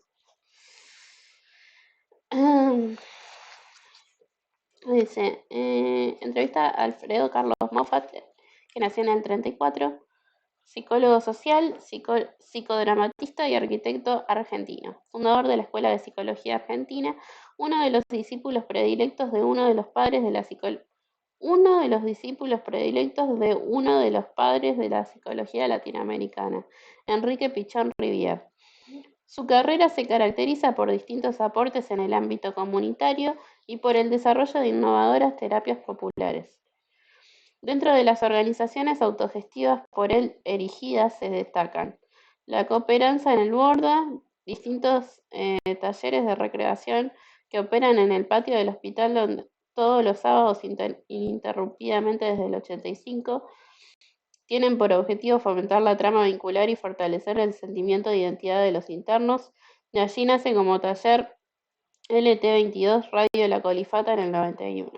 Dice, entrevista a Alfredo Carlos Moffat, que nació en el 34, psicólogo social, psicodramatista y arquitecto argentino, fundador de la Escuela de Psicología Argentina, uno de los discípulos predilectos de uno de los padres de la psicología latinoamericana, Enrique Pichón Rivière. Su carrera se caracteriza por distintos aportes en el ámbito comunitario y por el desarrollo de innovadoras terapias populares. Dentro de las organizaciones autogestivas por él erigidas se destacan la Cooperanza en el Borda, distintos talleres de recreación que operan en el patio del hospital donde todos los sábados ininterrumpidamente desde el 85, tienen por objetivo fomentar la trama vincular y fortalecer el sentimiento de identidad de los internos. De allí nace como taller LT22 Radio La Colifata en el 91.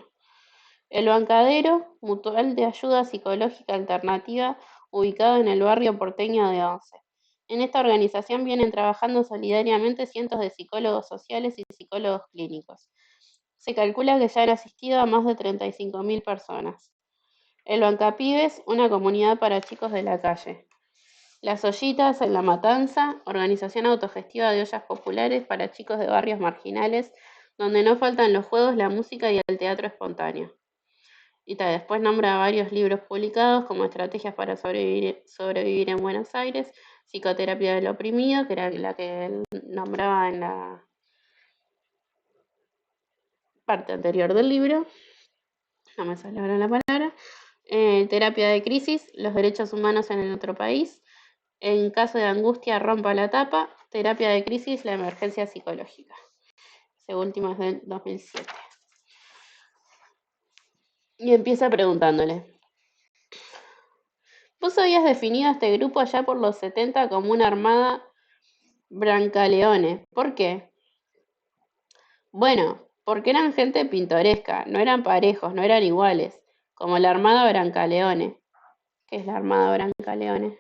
El Bancadero, mutual de ayuda psicológica alternativa ubicado en el barrio porteño de Once. En esta organización vienen trabajando solidariamente cientos de psicólogos sociales y psicólogos clínicos. Se calcula que ya han asistido a más de 35.000 personas. El Bancapibes, una comunidad para chicos de la calle. Las Ollitas en La Matanza, organización autogestiva de ollas populares para chicos de barrios marginales, donde no faltan los juegos, la música y el teatro espontáneo. Y después nombra varios libros publicados como Estrategias para sobrevivir en Buenos Aires, Psicoterapia del oprimido, que era la que él nombraba en la parte anterior del libro. No me sale ahora la palabra. Terapia de crisis, los derechos humanos en el otro país. En caso de angustia, rompa la tapa. Terapia de crisis, la emergencia psicológica. Ese último es del 2007. Y empieza preguntándole: vos habías definido a este grupo allá por los 70 como una armada Brancaleone. ¿Por qué? Bueno, porque eran gente pintoresca, no eran parejos, no eran iguales, como la armada Brancaleone. ¿Qué es la armada Brancaleone?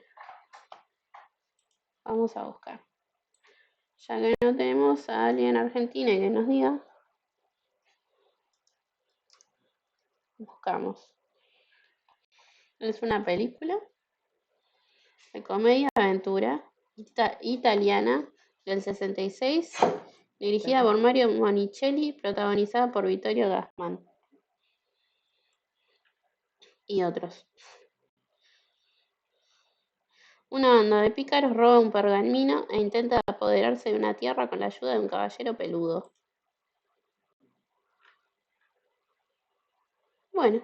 Vamos a buscar. Ya que no tenemos a alguien argentino que nos diga, buscamos. Es una película de comedia aventura italiana del 66, dirigida por Mario Monicelli, protagonizada por Vittorio Gassman y otros. Una banda de pícaros roba un pergamino e intenta apoderarse de una tierra con la ayuda de un caballero peludo. Bueno,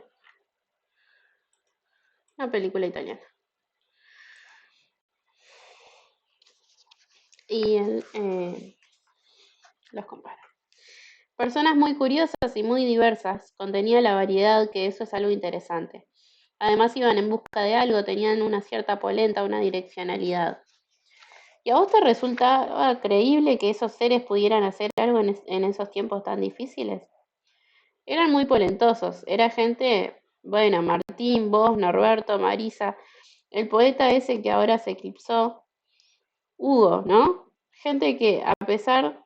una película italiana. Y él los compara. Personas muy curiosas y muy diversas, contenía la variedad, que eso es algo interesante. Además iban en busca de algo, tenían una cierta polenta, una direccionalidad. ¿Y a vos te resulta creíble que esos seres pudieran hacer algo en esos tiempos tan difíciles? Eran muy polentosos, era gente, bueno, Martín, vos, Norberto, Marisa, el poeta ese que ahora se eclipsó, Hugo, ¿no? Gente que a pesar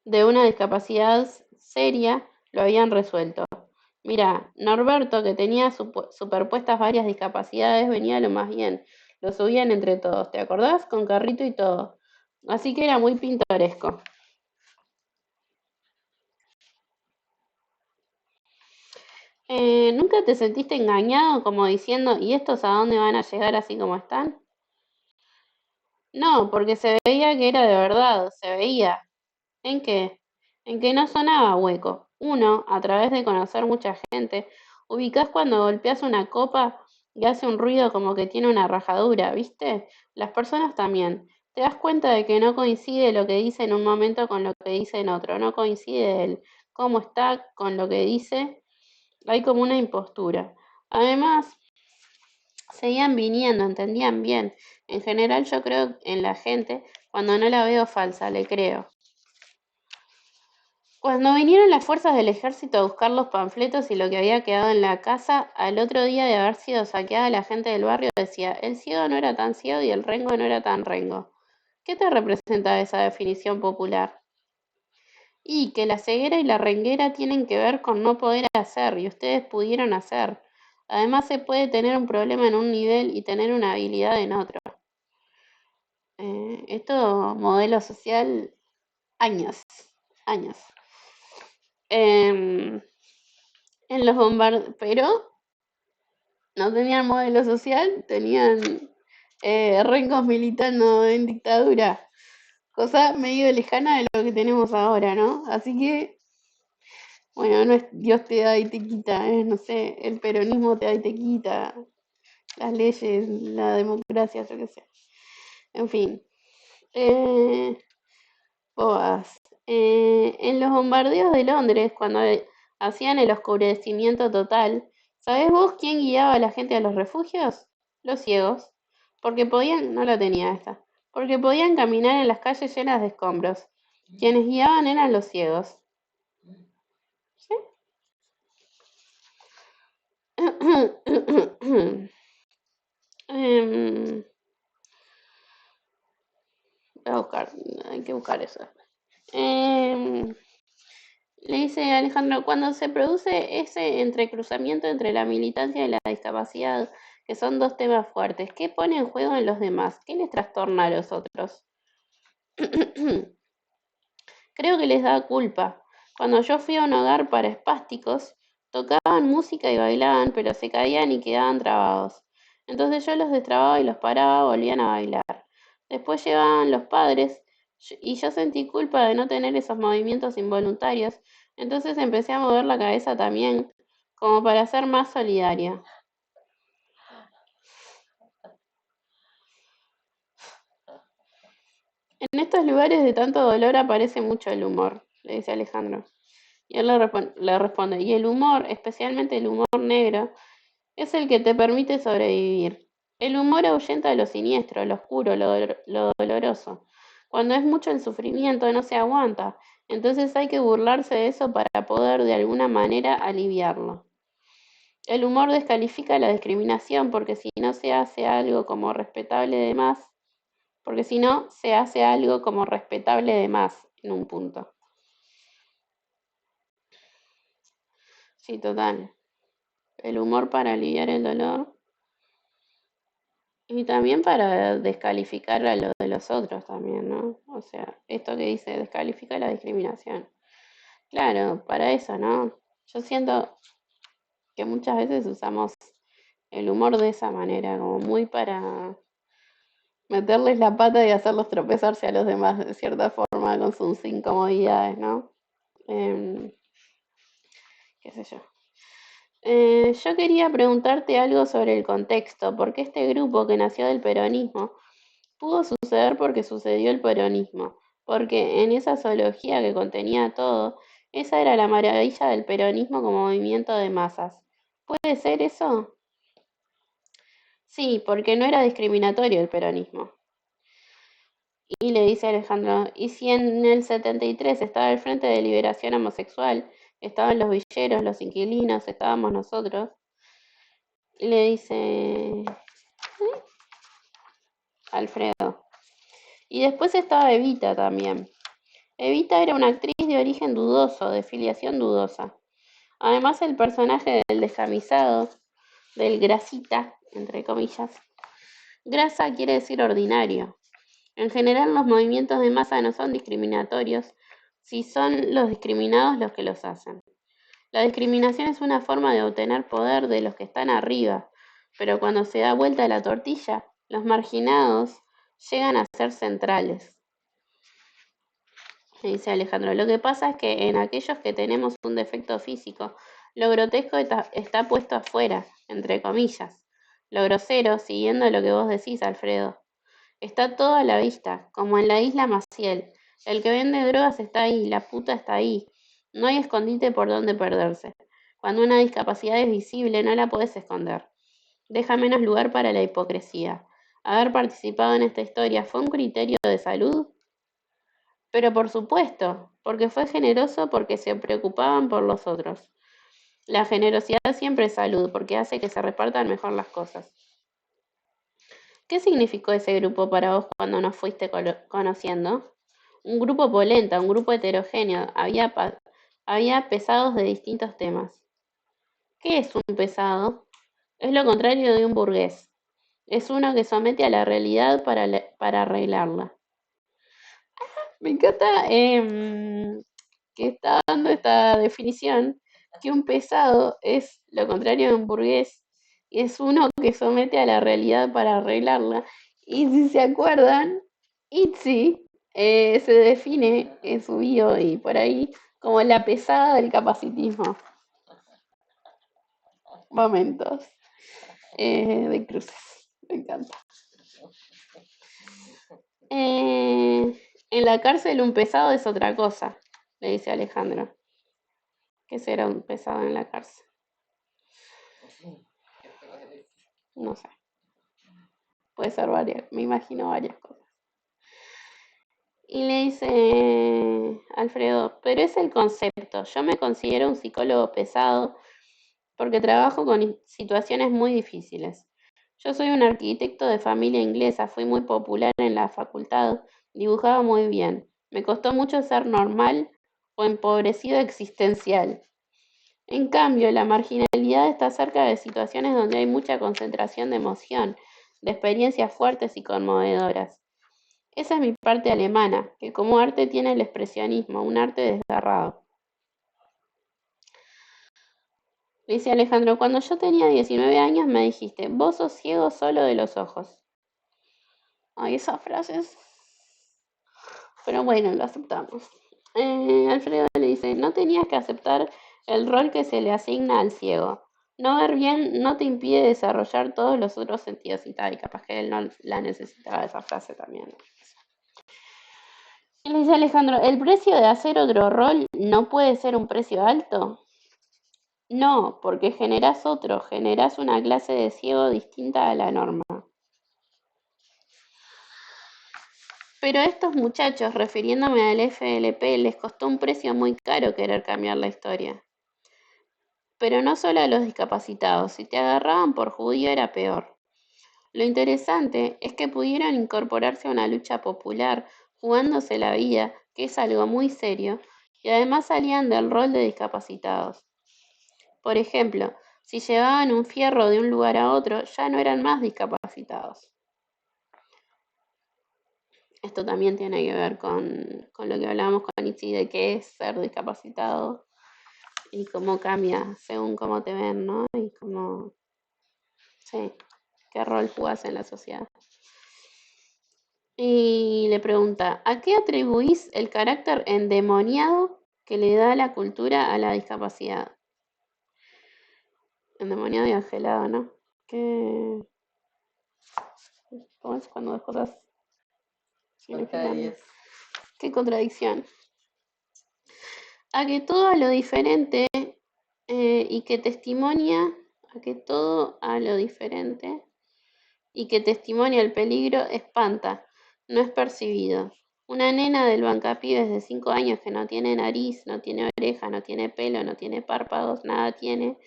de una discapacidad seria lo habían resuelto. Mira, Norberto, que tenía superpuestas varias discapacidades, venía lo más bien. Lo subían entre todos, ¿te acordás? Con carrito y todo. Así que era muy pintoresco. ¿Nunca te sentiste engañado como diciendo, ¿y estos a dónde van a llegar así como están? No, porque se veía que era de verdad, se veía. ¿En qué? En que no sonaba hueco. Uno, a través de conocer mucha gente, ubicás cuando golpeas una copa y hace un ruido como que tiene una rajadura, ¿viste? Las personas también. Te das cuenta de que no coincide lo que dice en un momento con lo que dice en otro, no coincide el cómo está con lo que dice, hay como una impostura. Además, seguían viniendo, entendían bien. En general yo creo en la gente, cuando no la veo falsa, le creo. Cuando vinieron las fuerzas del ejército a buscar los panfletos y lo que había quedado en la casa, al otro día de haber sido saqueada, la gente del barrio decía, el ciego no era tan ciego y el rengo no era tan rengo. ¿Qué te representa esa definición popular? Y que la ceguera y la renguera tienen que ver con no poder hacer, y ustedes pudieron hacer. Además se puede tener un problema en un nivel y tener una habilidad en otro. Esto modelo social, años, años. Em, en los bombardeos, pero no tenían modelo social, tenían rengos militando en dictadura, cosa medio lejana de lo que tenemos ahora, ¿no? Así que, bueno, no es Dios te da y te quita, no sé, el peronismo te da y te quita, las leyes, la democracia, yo qué sé. En fin, eh, boas. En los bombardeos de Londres, cuando hacían el oscurecimiento total, ¿sabés vos quién guiaba a la gente a los refugios? Los ciegos. Porque podían, no la tenía esta, porque podían caminar en las calles llenas de escombros. Quienes guiaban eran los ciegos. ¿Sí? Em, Voy a buscar, hay que buscar eso. Em, Le dice Alejandro, cuando se produce ese entrecruzamiento entre la militancia y la discapacidad, que son dos temas fuertes, ¿qué pone en juego en los demás? ¿Qué les trastorna a los otros? Creo que les da culpa. Cuando yo fui a un hogar para espásticos, tocaban música y bailaban, pero se caían y quedaban trabados. Entonces yo los destrababa y los paraba, volvían a bailar. Después llegaban los padres y yo sentí culpa de no tener esos movimientos involuntarios. Entonces empecé a mover la cabeza también, como para ser más solidaria. En estos lugares de tanto dolor aparece mucho el humor, le dice Alejandro. Y él le responde, y el humor, especialmente el humor negro, es el que te permite sobrevivir. El humor ahuyenta lo siniestro, lo oscuro, lo doloroso. Cuando es mucho el sufrimiento no se aguanta, entonces hay que burlarse de eso para poder de alguna manera aliviarlo. El humor descalifica la discriminación porque si no se hace algo como respetable de más, porque si no se hace algo como respetable de más en un punto. Sí, total. El humor para aliviar el dolor y también para descalificar a lo de los otros también, ¿no? O sea, esto que dice descalifica la discriminación. Claro, para eso, ¿no? Yo siento que muchas veces usamos el humor de esa manera, como muy para meterles la pata y hacerlos tropezarse a los demás de cierta forma con sus incomodidades, ¿no? Em, Qué sé yo. Yo quería preguntarte algo sobre el contexto, porque este grupo que nació del peronismo pudo suceder porque sucedió el peronismo, porque en esa zoología que contenía todo, esa era la maravilla del peronismo como movimiento de masas. ¿Puede ser eso? Sí, porque no era discriminatorio el peronismo. Y le dice Alejandro, ¿y si en el 73 estaba el Frente de Liberación Homosexual, estaban los villeros, los inquilinos, estábamos nosotros? Y le dice Alfredo. Y después estaba Evita también. Evita era una actriz de origen dudoso, de filiación dudosa. Además, el personaje del descamisado, del grasita, entre comillas, grasa quiere decir ordinario. En general, los movimientos de masa no son discriminatorios si son los discriminados los que los hacen. La discriminación es una forma de obtener poder de los que están arriba, pero cuando se da vuelta la tortilla, los marginados llegan a ser centrales. Dice Alejandro, lo que pasa es que en aquellos que tenemos un defecto físico, lo grotesco está puesto afuera, entre comillas. Lo grosero, siguiendo lo que vos decís, Alfredo, está todo a la vista, como en la isla Maciel. El que vende drogas está ahí, la puta está ahí. No hay escondite por donde perderse. Cuando una discapacidad es visible, no la podés esconder. Deja menos lugar para la hipocresía. Haber participado en esta historia fue un criterio de salud, pero por supuesto, porque fue generoso, porque se preocupaban por los otros. La generosidad siempre es salud, porque hace que se repartan mejor las cosas. ¿Qué significó ese grupo para vos cuando nos fuiste conociendo? Un grupo polenta, un grupo heterogéneo, había pesados de distintos temas. ¿Qué es un pesado? Es lo contrario de un burgués. Es uno que somete a la realidad para arreglarla. Me encanta que está dando esta definición, que un pesado es lo contrario de un burgués, y es uno que somete a la realidad para arreglarla. Y si se acuerdan, Itzy se define en su bio y por ahí como la pesada del capacitismo. Momentos de cruces, me encanta. En la cárcel un pesado es otra cosa, le dice Alejandro. ¿Qué será un pesado en la cárcel? No sé. Puede ser varias, me imagino varias cosas. Y le dice Alfredo, pero es el concepto. Yo me considero un psicólogo pesado porque trabajo con situaciones muy difíciles. Yo soy un arquitecto de familia inglesa, fui muy popular en la facultad, dibujaba muy bien. Me costó mucho ser normal o empobrecido existencial. En cambio, la marginalidad está cerca de situaciones donde hay mucha concentración de emoción, de experiencias fuertes y conmovedoras. Esa es mi parte alemana, que como arte tiene el expresionismo, un arte desgarrado. Dice Alejandro, cuando yo tenía 19 años me dijiste, vos sos ciego solo de los ojos. Ay, esas frases. Pero bueno, lo aceptamos. Alfredo le dice, no tenías que aceptar el rol que se le asigna al ciego. No ver bien no te impide desarrollar todos los otros sentidos y tal, y capaz que él no la necesitaba esa frase también. Y le dice Alejandro, ¿el precio de hacer otro rol no puede ser un precio alto? No, porque generás otro, generás una clase de ciego distinta a la norma. Pero a estos muchachos, refiriéndome al FLP, les costó un precio muy caro querer cambiar la historia. Pero no solo a los discapacitados, si te agarraban por judío era peor. Lo interesante es que pudieron incorporarse a una lucha popular, jugándose la vida, que es algo muy serio, y además salían del rol de discapacitados. Por ejemplo, si llevaban un fierro de un lugar a otro, ya no eran más discapacitados. Esto también tiene que ver con lo que hablábamos con Itzi de qué es ser discapacitado y cómo cambia según cómo te ven, ¿no? Y cómo, sí, qué rol jugás en la sociedad. Y le pregunta, ¿a qué atribuís el carácter endemoniado que le da la cultura a la discapacidad? Endemoniado y angelado, ¿no? ¿Cómo es cuando las cosas significan? Qué contradicción. A que todo lo diferente y que testimonia, a que todo a lo diferente y que testimonia el peligro espanta, no es percibido. Una nena del Bancapibes de 5 años que no tiene nariz, no tiene oreja, no tiene pelo, no tiene párpados, nada tiene,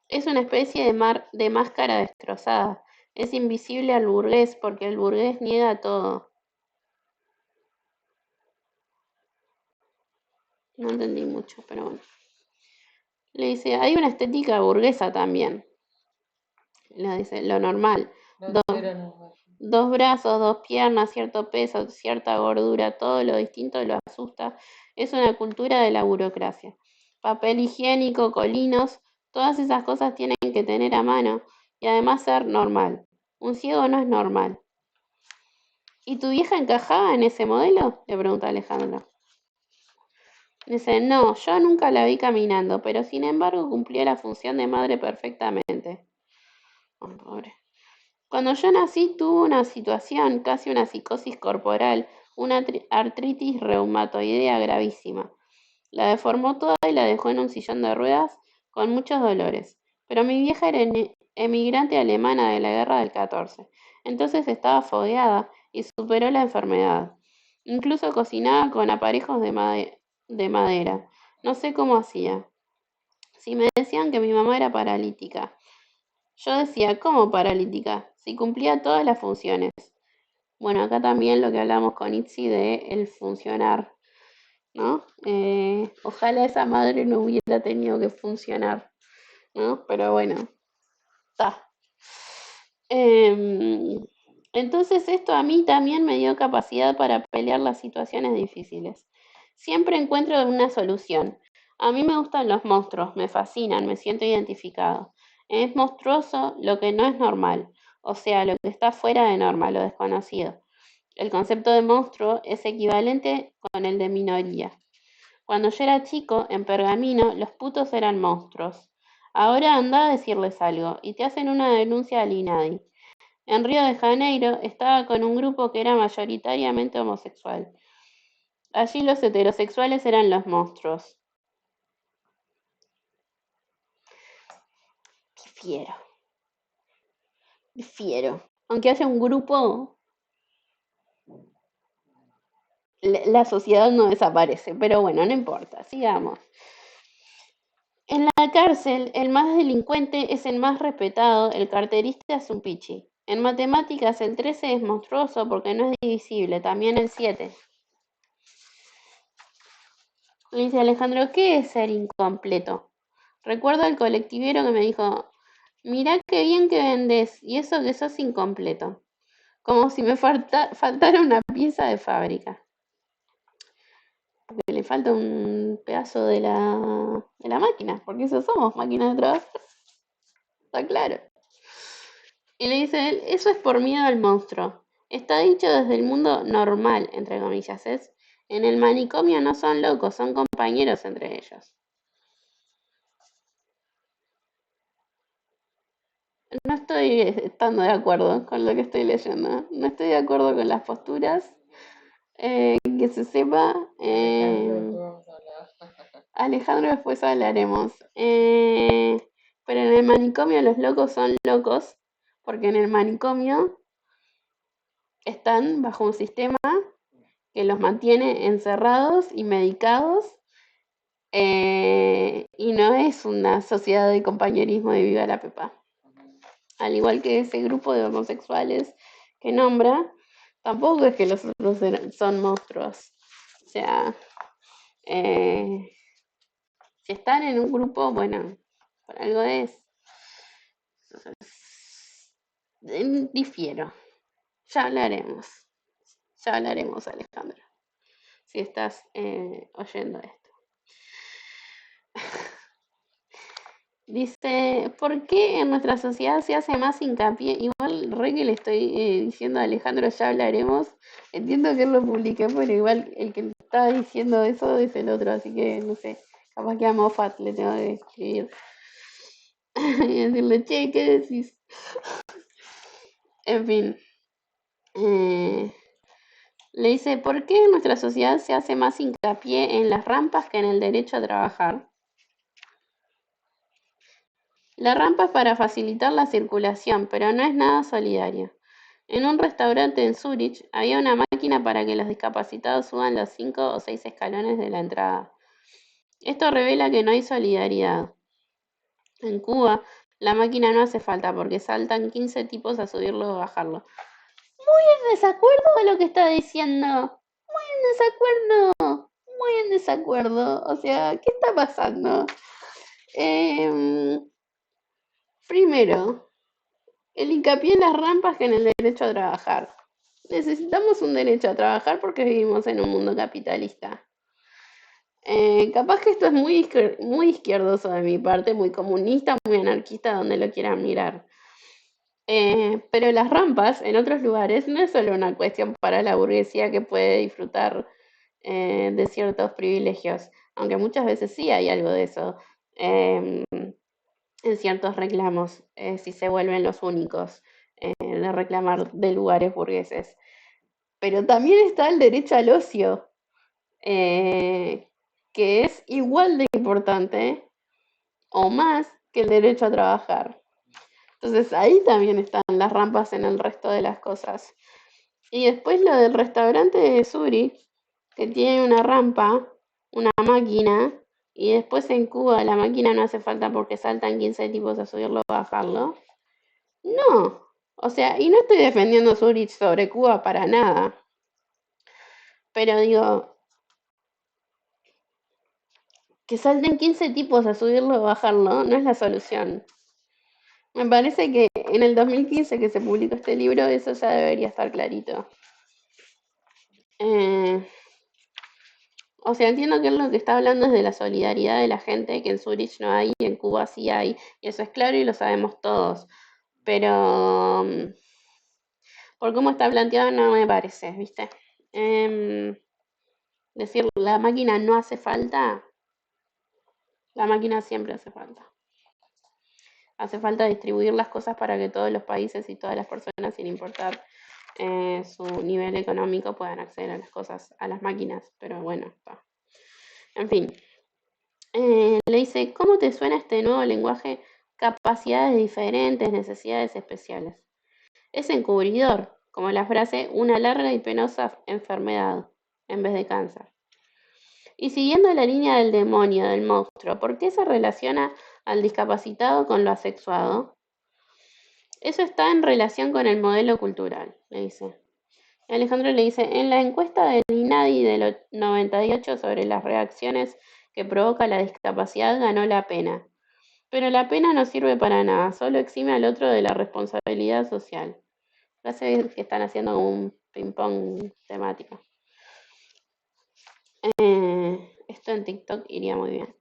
es una especie de máscara destrozada. Es invisible al burgués porque el burgués niega todo. No entendí mucho, pero bueno. Le dice, hay una estética burguesa también. Le dice, lo normal. Dos brazos, dos piernas, cierto peso, cierta gordura, todo lo distinto lo asusta. Es una cultura de la burocracia. Papel higiénico, colinos, todas esas cosas tienen que tener a mano y además ser normal. Un ciego no es normal. ¿Y tu vieja encajaba en ese modelo? Le pregunta Alejandro. Dice, no, yo nunca la vi caminando, pero sin embargo cumplió la función de madre perfectamente. Oh, pobre. Cuando yo nací tuve una situación, casi una psicosis corporal, una artritis reumatoidea gravísima. La deformó toda y la dejó en un sillón de ruedas con muchos dolores. Pero mi vieja era emigrante alemana de la guerra del 14. Entonces estaba fogueada y superó la enfermedad. Incluso cocinaba con aparejos de madera. No sé cómo hacía. Si me decían que mi mamá era paralítica, yo decía, ¿cómo paralítica? Si cumplía todas las funciones. Bueno, acá también lo que hablamos con Itzi de el funcionar, ¿no? Ojalá esa madre no hubiera tenido que funcionar, ¿no? Pero bueno, está. Entonces esto a mí también me dio capacidad para pelear las situaciones difíciles. Siempre encuentro una solución. A mí me gustan los monstruos, me fascinan, me siento identificado. Es monstruoso lo que no es normal, o sea, lo que está fuera de normal, lo desconocido. El concepto de monstruo es equivalente con el de minoría. Cuando yo era chico, en Pergamino, los putos eran monstruos. Ahora anda a decirles algo y te hacen una denuncia al INADI. En Río de Janeiro estaba con un grupo que era mayoritariamente homosexual. Allí los heterosexuales eran los monstruos. Difiero. Aunque haya un grupo, la sociedad no desaparece. Pero bueno, no importa, sigamos. En la cárcel, el más delincuente es el más respetado, el carterista es un pichi. En matemáticas, el 13 es monstruoso porque no es divisible, también el 7. Le dice Alejandro, ¿qué es ser incompleto? Recuerdo al colectivero que me dijo, mirá qué bien que vendés, y eso que sos incompleto. Como si me faltara una pieza de fábrica. Porque le falta un pedazo de la máquina, porque eso somos, máquinas de trabajar. Está claro. Y le dice él, eso es por miedo al monstruo. Está dicho desde el mundo normal, entre comillas, es. En el manicomio no son locos, son compañeros entre ellos. No estoy estando de acuerdo con lo que estoy leyendo. No estoy de acuerdo con las posturas. Que se sepa. Alejandro, después hablaremos. Pero en el manicomio los locos son locos, porque en el manicomio están bajo un sistema que los mantiene encerrados y medicados. Y no es una sociedad de compañerismo de Viva la Pepa. Al igual que ese grupo de homosexuales que nombra, tampoco es que los otros son monstruos. O sea, si están en un grupo, bueno, por algo es. Difiero. Ya hablaremos. Ya hablaremos, Alejandro. Si estás oyendo esto. Dice, ¿por qué en nuestra sociedad se hace más hincapié? Igual, re que le estoy diciendo a Alejandro, ya hablaremos. Entiendo que él lo publique, pero igual el que está diciendo eso es el otro, así que no sé. Capaz que a Moffat le tengo que escribir y decirle, che, ¿qué decís? En fin. Le dice, ¿por qué en nuestra sociedad se hace más hincapié en las rampas que en el derecho a trabajar? La rampa es para facilitar la circulación, pero no es nada solidario. En un restaurante en Zúrich había una máquina para que los discapacitados suban los 5 o 6 escalones de la entrada. Esto revela que no hay solidaridad. En Cuba, la máquina no hace falta porque saltan 15 tipos a subirlo o bajarlo. Muy en desacuerdo con lo que está diciendo. Muy en desacuerdo. Muy muy en desacuerdo. O sea, ¿qué está pasando? Primero, el hincapié en las rampas que en el derecho a trabajar. Necesitamos un derecho a trabajar porque vivimos en un mundo capitalista. Capaz que esto es muy izquierdoso de mi parte, muy comunista, muy anarquista, donde lo quieran mirar. Pero las rampas en otros lugares no es solo una cuestión para la burguesía que puede disfrutar de ciertos privilegios, aunque muchas veces sí hay algo de eso en ciertos reclamos, si se vuelven los únicos de reclamar de lugares burgueses. Pero también está el derecho al ocio, eh, que es igual de importante o más que el derecho a trabajar. Entonces ahí también están las rampas en el resto de las cosas. Y después lo del restaurante de Zurich, que tiene una rampa, una máquina, y después en Cuba la máquina no hace falta porque saltan 15 tipos a subirlo o bajarlo. No, o sea, y no estoy defendiendo Zurich sobre Cuba para nada, pero digo, que salten 15 tipos a subirlo o bajarlo no es la solución. Me parece que en el 2015 que se publicó este libro, eso ya debería estar clarito. O sea, entiendo que él lo que está hablando es de la solidaridad de la gente, que en Zurich no hay y en Cuba sí hay, y eso es claro y lo sabemos todos. Pero por cómo está planteado no me parece, ¿viste? Decir la máquina no hace falta, la máquina siempre hace falta. Hace falta distribuir las cosas para que todos los países y todas las personas, sin importar su nivel económico, puedan acceder a las cosas, a las máquinas. Pero bueno, está. En fin. Le dice, ¿cómo te suena este nuevo lenguaje? Capacidades diferentes, necesidades especiales. Es encubridor, como la frase una larga y penosa enfermedad, en vez de cáncer. Y siguiendo la línea del demonio, del monstruo, ¿por qué se relaciona al discapacitado con lo asexuado? Eso está en relación con el modelo cultural, le dice. Alejandro le dice, en la encuesta del INADI del 98 sobre las reacciones que provoca la discapacidad ganó la pena. Pero la pena no sirve para nada, solo exime al otro de la responsabilidad social. Parece que están haciendo un ping-pong temático. Esto en TikTok iría muy bien.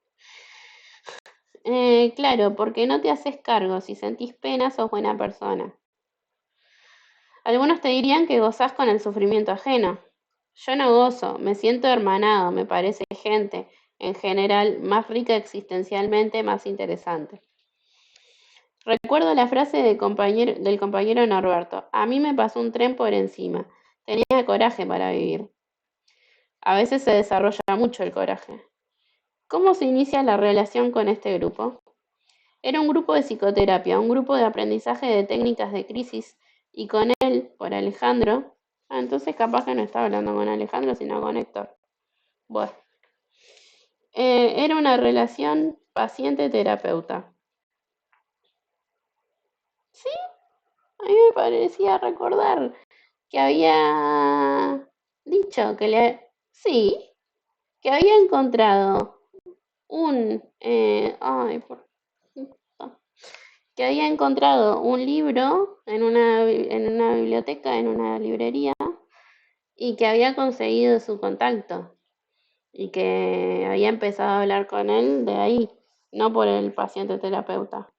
Claro, porque no te haces cargo. Si sentís pena, sos buena persona. Algunos te dirían que gozás con el sufrimiento ajeno. Yo no gozo, me siento hermanado, me parece gente, en general, más rica existencialmente, más interesante. Recuerdo la frase del compañero Norberto, a mí me pasó un tren por encima, tenía coraje para vivir. A veces se desarrolla mucho el coraje. ¿Cómo se inicia la relación con este grupo? Era un grupo de psicoterapia, un grupo de aprendizaje de técnicas de crisis, y con él, por Alejandro, entonces capaz que no estaba hablando con Alejandro, sino con Héctor. Bueno, era una relación paciente-terapeuta. Sí, a mí me parecía recordar que había dicho sí, que había encontrado que había encontrado un libro en una biblioteca, en una librería, y que había conseguido su contacto y que había empezado a hablar con él de ahí, no por el paciente terapeuta.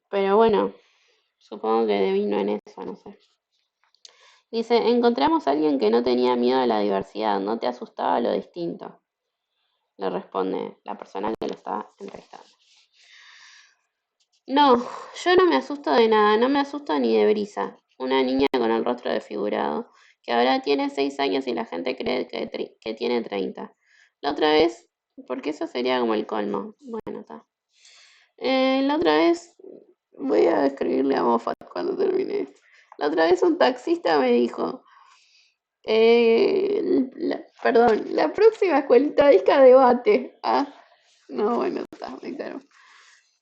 Pero bueno, supongo que devino en eso, no sé. Dice, encontramos a alguien que no tenía miedo a la diversidad, no te asustaba lo distinto. Le responde la persona que lo está entrevistando. No, yo no me asusto de nada, no me asusto ni de Brisa, una niña con el rostro desfigurado, que ahora tiene 6 años y la gente cree que tiene 30. La otra vez, porque eso sería como el colmo. Bueno, está. La otra vez, voy a escribirle a Moffat cuando termine. La otra vez un taxista me dijo, perdón, la próxima escuelita disca debate. Ah, no, bueno, está, muy claro.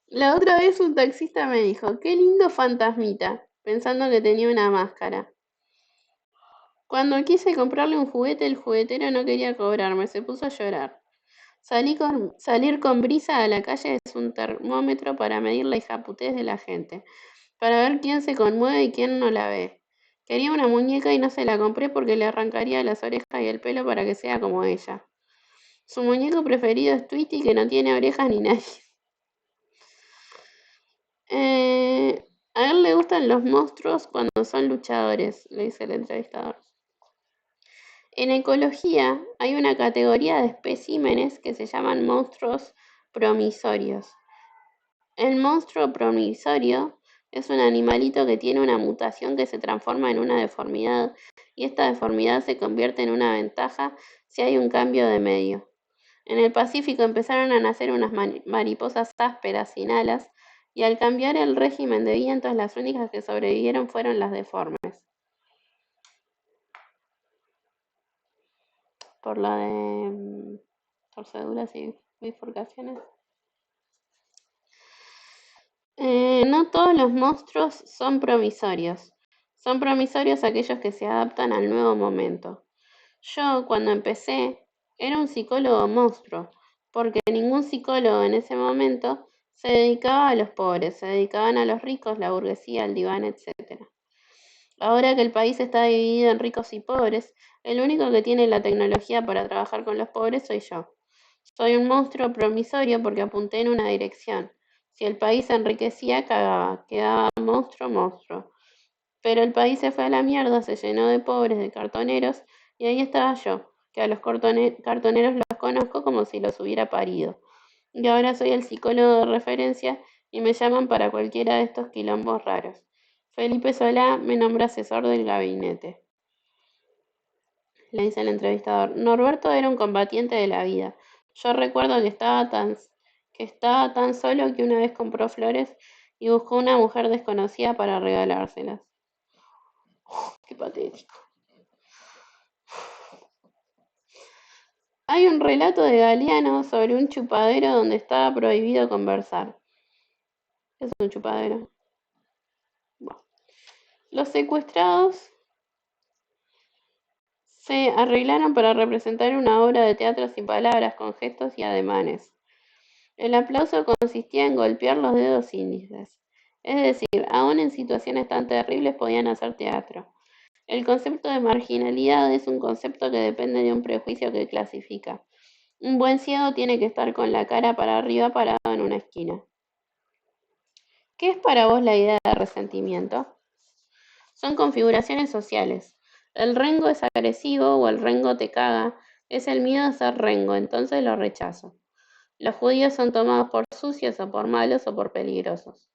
La otra vez un taxista me dijo, qué lindo fantasmita, pensando que tenía una máscara. Cuando quise comprarle un juguete, el juguetero no quería cobrarme, se puso a llorar. Salir con brisa a la calle es un termómetro para medir la hijaputez de la gente, para ver quién se conmueve y quién no la ve. Quería una muñeca y no se la compré porque le arrancaría las orejas y el pelo para que sea como ella. Su muñeco preferido es Tweety, que no tiene orejas ni nariz. A él le gustan los monstruos cuando son luchadores, le dice el entrevistador. En ecología hay una categoría de especímenes que se llaman monstruos promisorios. El monstruo promisorio es un animalito que tiene una mutación que se transforma en una deformidad y esta deformidad se convierte en una ventaja si hay un cambio de medio. En el Pacífico empezaron a nacer unas mariposas ásperas sin alas y al cambiar el régimen de vientos las únicas que sobrevivieron fueron las deformes. Por la de torceduras y bifurcaciones. No todos los monstruos son promisorios. Son promisorios aquellos que se adaptan al nuevo momento. Yo, cuando empecé, era un psicólogo monstruo, porque ningún psicólogo en ese momento se dedicaba a los pobres, se dedicaban a los ricos, la burguesía, el diván, etc. Ahora que el país está dividido en ricos y pobres, el único que tiene la tecnología para trabajar con los pobres soy yo. Soy un monstruo promisorio porque apunté en una dirección. Si el país se enriquecía, cagaba, quedaba monstruo, monstruo. Pero el país se fue a la mierda, se llenó de pobres, de cartoneros, y ahí estaba yo, que a los cartoneros los conozco como si los hubiera parido. Y ahora soy el psicólogo de referencia y me llaman para cualquiera de estos quilombos raros. Felipe Solá me nombra asesor del gabinete. Le dice el entrevistador. Norberto era un combatiente de la vida. Yo recuerdo que estaba tan solo que una vez compró flores y buscó una mujer desconocida para regalárselas. Qué patético. Hay un relato de Galeano sobre un chupadero donde estaba prohibido conversar. ¿Qué es un chupadero? Bueno. Los secuestrados se arreglaron para representar una obra de teatro sin palabras, con gestos y ademanes. El aplauso consistía en golpear los dedos índices. Es decir, aún en situaciones tan terribles podían hacer teatro. El concepto de marginalidad es un concepto que depende de un prejuicio que clasifica. Un buen ciego tiene que estar con la cara para arriba parado en una esquina. ¿Qué es para vos la idea de resentimiento? Son configuraciones sociales. El rengo es agresivo o el rengo te caga. Es el miedo a ser rengo, entonces lo rechazo. Los judíos son tomados por sucios o por malos o por peligrosos.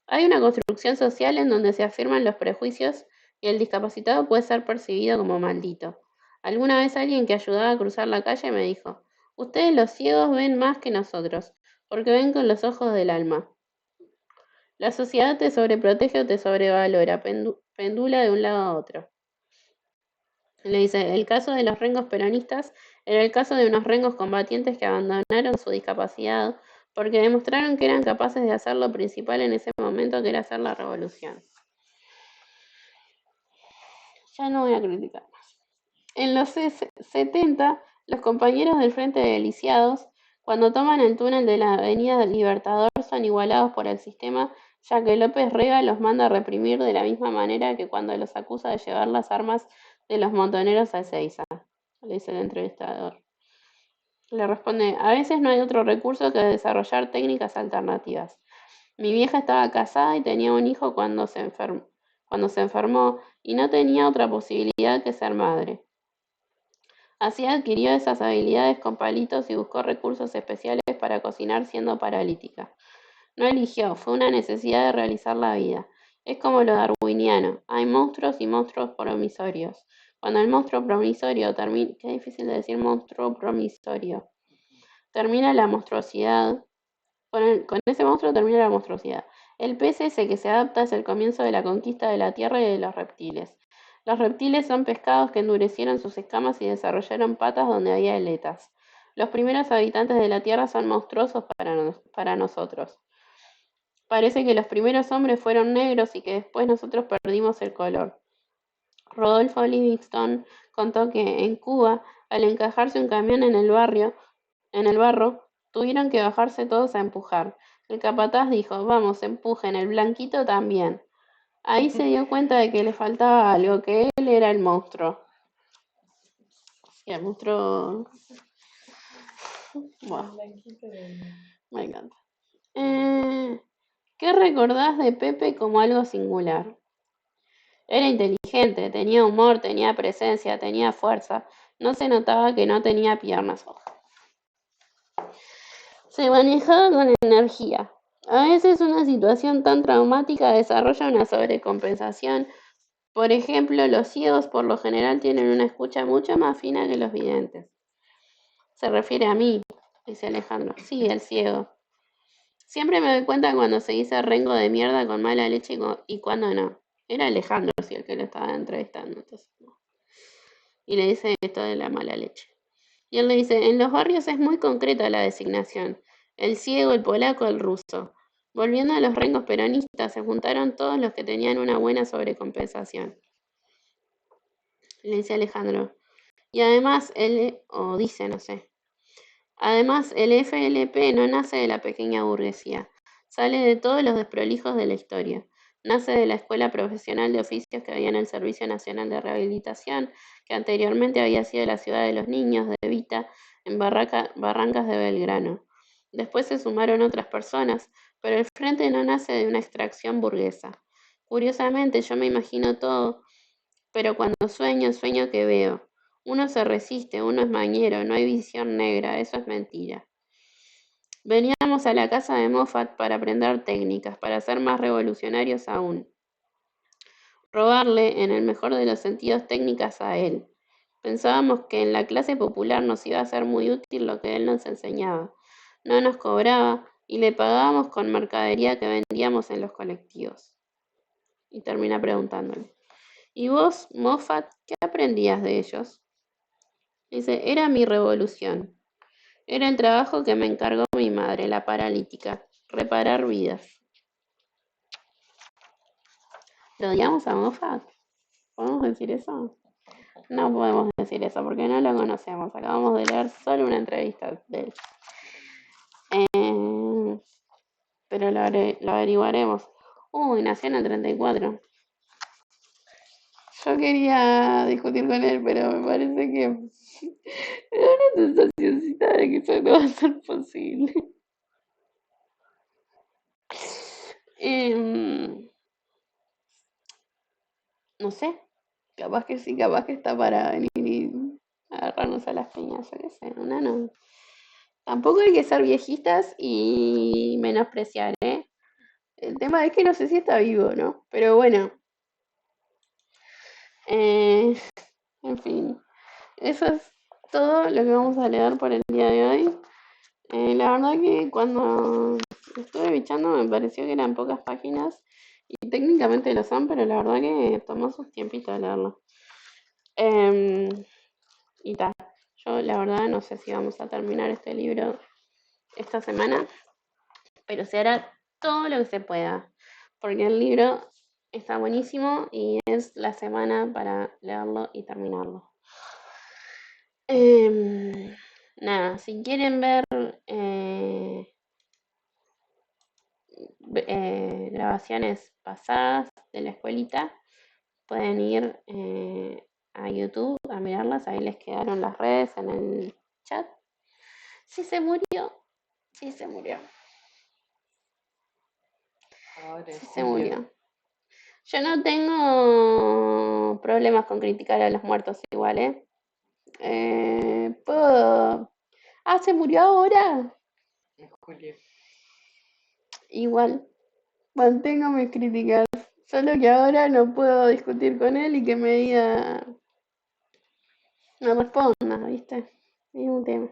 Hay una construcción social en donde se afirman los prejuicios y el discapacitado puede ser percibido como maldito. Alguna vez alguien que ayudaba a cruzar la calle me dijo, ustedes los ciegos ven más que nosotros, porque ven con los ojos del alma. La sociedad te sobreprotege o te sobrevalora, pendula de un lado a otro. Le dice, el caso de los rengos peronistas era el caso de unos rengos combatientes que abandonaron su discapacidad porque demostraron que eran capaces de hacer lo principal en ese momento, que era hacer la revolución. Ya no voy a criticar más. En los 70, los compañeros del Frente de Lisiados, cuando toman el túnel de la Avenida Libertador, son igualados por el sistema, ya que López Rega los manda a reprimir de la misma manera que cuando los acusa de llevar las armas de los montoneros a Ezeiza, le dice el entrevistador. Le responde, a veces no hay otro recurso que desarrollar técnicas alternativas. Mi vieja estaba casada y tenía un hijo cuando se enfermó y no tenía otra posibilidad que ser madre. Así adquirió esas habilidades con palitos y buscó recursos especiales para cocinar siendo paralítica. No eligió, fue una necesidad de realizar la vida. Es como lo darwiniano, hay monstruos y monstruos promisorios. Cuando el monstruo promisorio termina, qué difícil de decir monstruo promisorio, termina la monstruosidad, con ese monstruo termina la monstruosidad. El pez ese que se adapta es el comienzo de la conquista de la tierra y de los reptiles. Los reptiles son pescados que endurecieron sus escamas y desarrollaron patas donde había aletas. Los primeros habitantes de la tierra son monstruosos para nosotros. Parece que los primeros hombres fueron negros y que después nosotros perdimos el color. Rodolfo Livingstone contó que en Cuba, al encajarse un camión en el barro, tuvieron que bajarse todos a empujar. El capataz dijo, vamos, empujen, el blanquito también. Ahí se dio cuenta de que le faltaba algo, que él era el monstruo. Sí, el monstruo... Wow, me encanta. ¿Qué recordás de Pepe como algo singular? Era inteligente, tenía humor, tenía presencia, tenía fuerza. No se notaba que no tenía piernas. Se manejaba con energía. A veces una situación tan traumática desarrolla una sobrecompensación. Por ejemplo, los ciegos por lo general tienen una escucha mucho más fina que los videntes. Se refiere a mí, dice Alejandro. Sí, el ciego. Siempre me doy cuenta cuando se dice rengo de mierda con mala leche y cuando no. Era Alejandro, sí, el que lo estaba entrevistando. Entonces, no. Y le dice esto de la mala leche. Y él le dice, en los barrios es muy concreta la designación. El ciego, el polaco, el ruso. Volviendo a los rengos peronistas, se juntaron todos los que tenían una buena sobrecompensación. Le dice Alejandro. Y además, o dice, no sé. Además, el FLP no nace de la pequeña burguesía. Sale de todos los desprolijos de la historia. Nace de la Escuela Profesional de Oficios que había en el Servicio Nacional de Rehabilitación, que anteriormente había sido la ciudad de los niños de Vita, en Barrancas de Belgrano. Después se sumaron otras personas, pero el frente no nace de una extracción burguesa. Curiosamente, yo me imagino todo, pero cuando sueño, sueño que veo. Uno se resiste, uno es mañero, no hay visión negra, eso es mentira. Veníamos a la casa de Moffat para aprender técnicas, para ser más revolucionarios aún. Robarle, en el mejor de los sentidos, técnicas a él. Pensábamos que en la clase popular nos iba a ser muy útil lo que él nos enseñaba. No nos cobraba y le pagábamos con mercadería que vendíamos en los colectivos. Y termina preguntándole, ¿y vos, Moffat, qué aprendías de ellos? Dice, era mi revolución. Era el trabajo que me encargó mi madre, la paralítica, reparar vidas. ¿Lo odiamos a Moffat? ¿Podemos decir eso? No podemos decir eso porque no lo conocemos. Acabamos de leer solo una entrevista de él. Pero lo averiguaremos. Uy, nació en el 34. Yo quería discutir con él, pero me parece que me da una sensacióncita de que eso no va a ser posible. No sé, capaz que sí, capaz que está para venir y agarrarnos a las piñas, yo qué sé, una no. Tampoco hay que ser viejitas y menospreciar, ¿eh? El tema es que no sé si está vivo, ¿no? Pero bueno, en fin, eso es todo lo que vamos a leer por el día de hoy. La verdad que cuando estuve bichando me pareció que eran pocas páginas y técnicamente lo son, pero la verdad que tomó su tiempito de leerlo. Y tal, yo la verdad no sé si vamos a terminar este libro esta semana, pero se hará todo lo que se pueda, porque el libro está buenísimo y es la semana para leerlo y terminarlo. Nada, si quieren ver grabaciones pasadas de la escuelita, pueden ir a YouTube a mirarlas, ahí les quedaron las redes en el chat. Si se murió, sí se murió. Sí se murió. Yo no tengo problemas con criticar a los muertos igual, ¿eh? Puedo... Ah, ¿se murió ahora? Julio. Igual, mantengo mis críticas. Solo que ahora no puedo discutir con él y que me diga... Me responda, ¿viste? Es un tema.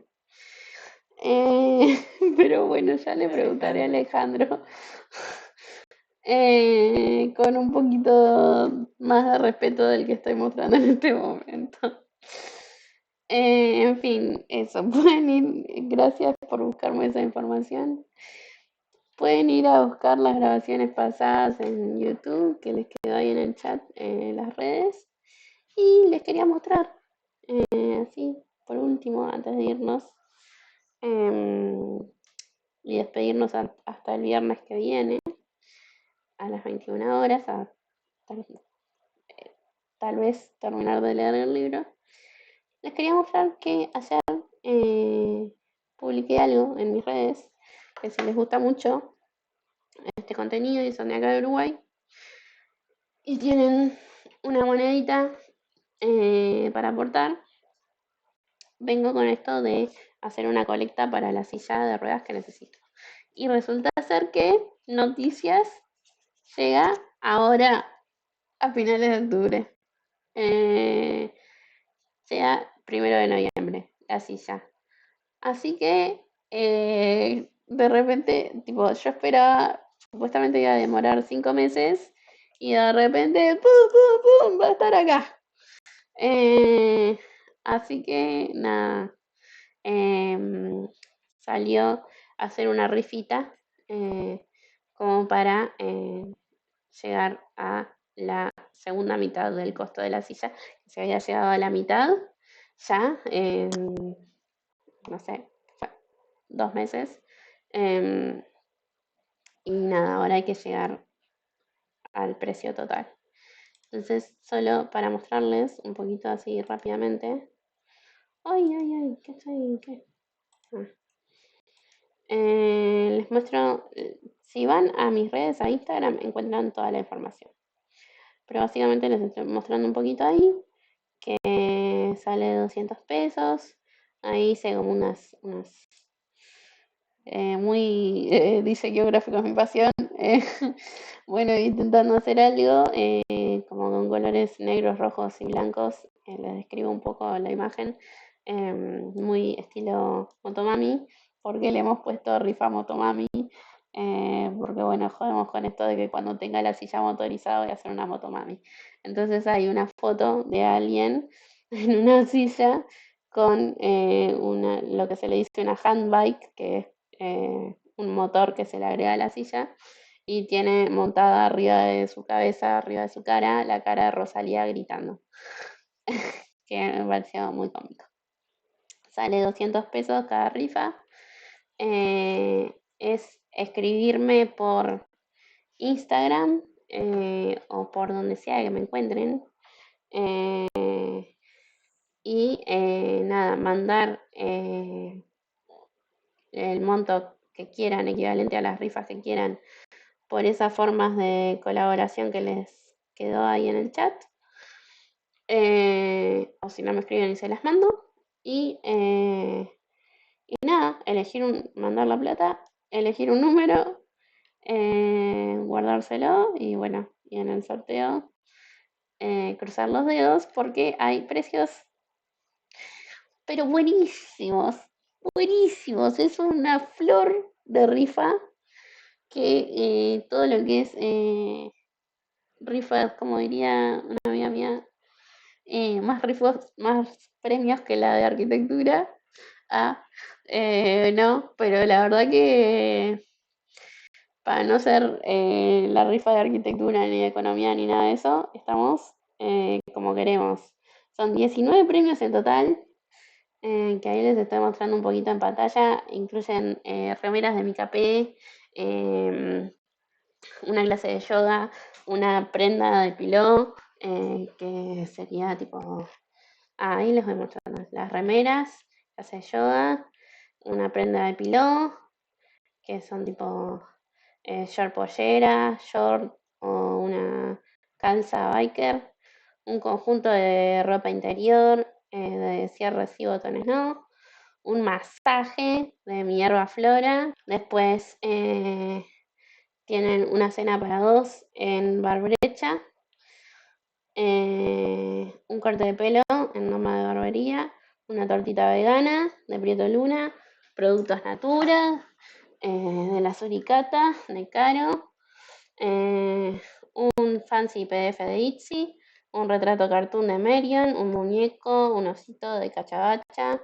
Pero bueno, ya le preguntaré a Alejandro. Con un poquito más de respeto del que estoy mostrando en este momento. En fin, eso, pueden ir, gracias por buscarme esa información. Pueden ir a buscar las grabaciones pasadas en YouTube, que les quedó ahí en el chat, en las redes. Y les quería mostrar, así, por último, antes de irnos, em, y despedirnos hasta el viernes que viene, a las 21 horas, tal, tal vez terminar de leer el libro. Les quería mostrar que ayer publiqué algo en mis redes, que si les gusta mucho este contenido y son de acá de Uruguay, y tienen una monedita para aportar, vengo con esto de hacer una colecta para la silla de ruedas que necesito. Y resulta ser que Noticias llega ahora a finales de octubre. Eh, Llega 1 de noviembre la silla. Así que de repente, tipo, yo esperaba, supuestamente iba a demorar 5 meses y de repente, ¡pum, pum, pum! Va a estar acá. Eh, Así que nada, salió a hacer una rifita como para llegar a la segunda mitad del costo de la silla, que se había llegado a la mitad ya en, no sé, 2 meses. Em, y nada, ahora hay que llegar al precio total. Entonces, solo para mostrarles un poquito así rápidamente. Ay, ay, ay, ¿qué estoy? ¿Qué? Ah. Les muestro, si van a mis redes, a Instagram, encuentran toda la información. Pero básicamente les estoy mostrando un poquito ahí, que sale 200 pesos. Ahí hice como unas muy diseño gráfico es mi pasión. Bueno, intentando hacer algo como con colores negros, rojos y blancos. Les describo un poco la imagen, muy estilo Motomami, porque le hemos puesto rifa Motomami. Porque bueno, jodemos con esto de que cuando tenga la silla motorizada voy a hacer una Motomami. Entonces hay una foto de alguien en una silla con lo que se le dice una handbike, que es un motor que se le agrega a la silla y tiene montada arriba de su cabeza, arriba de su cara, la cara de Rosalía gritando, que me pareció muy cómico. Sale 200 pesos cada rifa. Es escribirme por Instagram o por donde sea que me encuentren. eh, y nada, mandar el monto que quieran, equivalente a las rifas que quieran, por esas formas de colaboración que les quedó ahí en el chat. O si no me escriben y se las mando. Y nada, mandar la plata, elegir un número, guardárselo y bueno, y en el sorteo cruzar los dedos porque hay precios, pero buenísimos, buenísimos. Es una flor de rifa que todo lo que es rifas, como diría una amiga mía, más rifas, más premios que la de arquitectura. Ah, no, pero la verdad que para no ser la rifa de arquitectura ni de economía ni nada de eso, estamos como queremos. Son 19 premios en total, que ahí les estoy mostrando un poquito en pantalla. Incluyen remeras de mi KP, una clase de yoga, una prenda de piló, que sería tipo, ahí les voy mostrando las remeras, clase de yoga, una prenda de piló, que son tipo short pollera, short o una calza biker, un conjunto de ropa interior, de cierres y botones no, un masaje de mi hierba flora, después tienen una cena para dos en Barbrecha, un corte de pelo en Noma de Barbería, una tortita vegana de Prieto Luna, productos Natura, de la Suricata, de Caro, un fancy PDF de Itsy, un retrato cartoon de Merion, un muñeco, un osito de Cachabacha,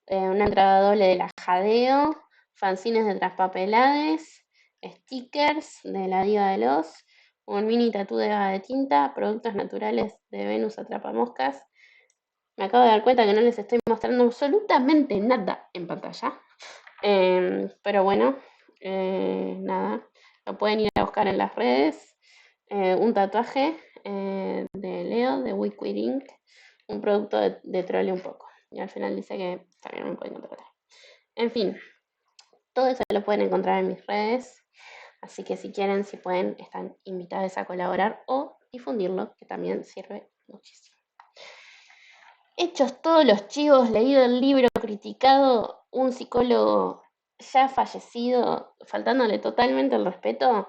una entrada doble de la Jadeo, fanzines de Traspapelades, stickers de la Diva de los, un mini tatú de baba de tinta, productos naturales de Venus Atrapamoscas. Me acabo de dar cuenta que no les estoy mostrando absolutamente nada en pantalla. Pero bueno, nada, lo pueden ir a buscar en las redes. Un tatuaje de Leo, de Wicked Ink, un producto de Trole un poco. Y al final dice que también me pueden contratar. En fin, todo eso lo pueden encontrar en mis redes. Así que si quieren, si pueden, están invitados a colaborar o difundirlo, que también sirve muchísimo. Hechos todos los chivos, leído el libro, criticado un psicólogo ya fallecido, faltándole totalmente el respeto,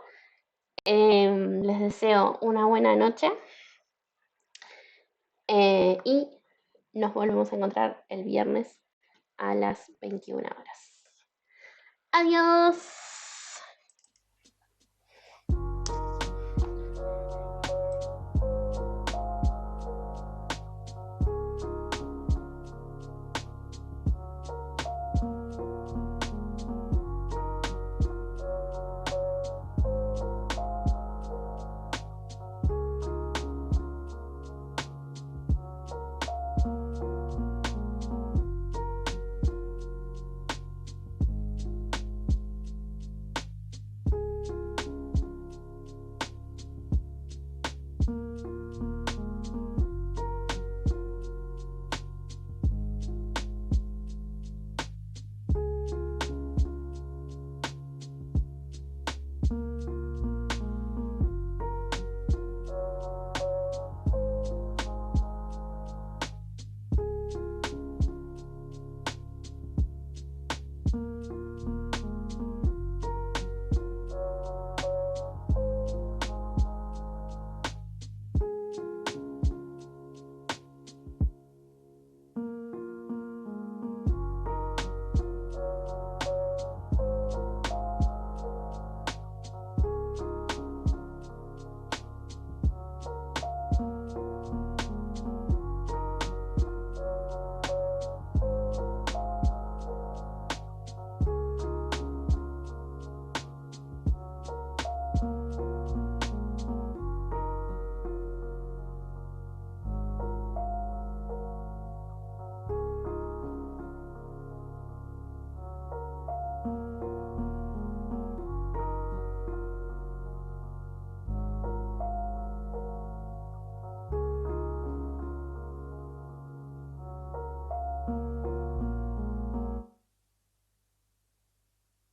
les deseo una buena noche y nos volvemos a encontrar el viernes a las 21 horas. Adiós.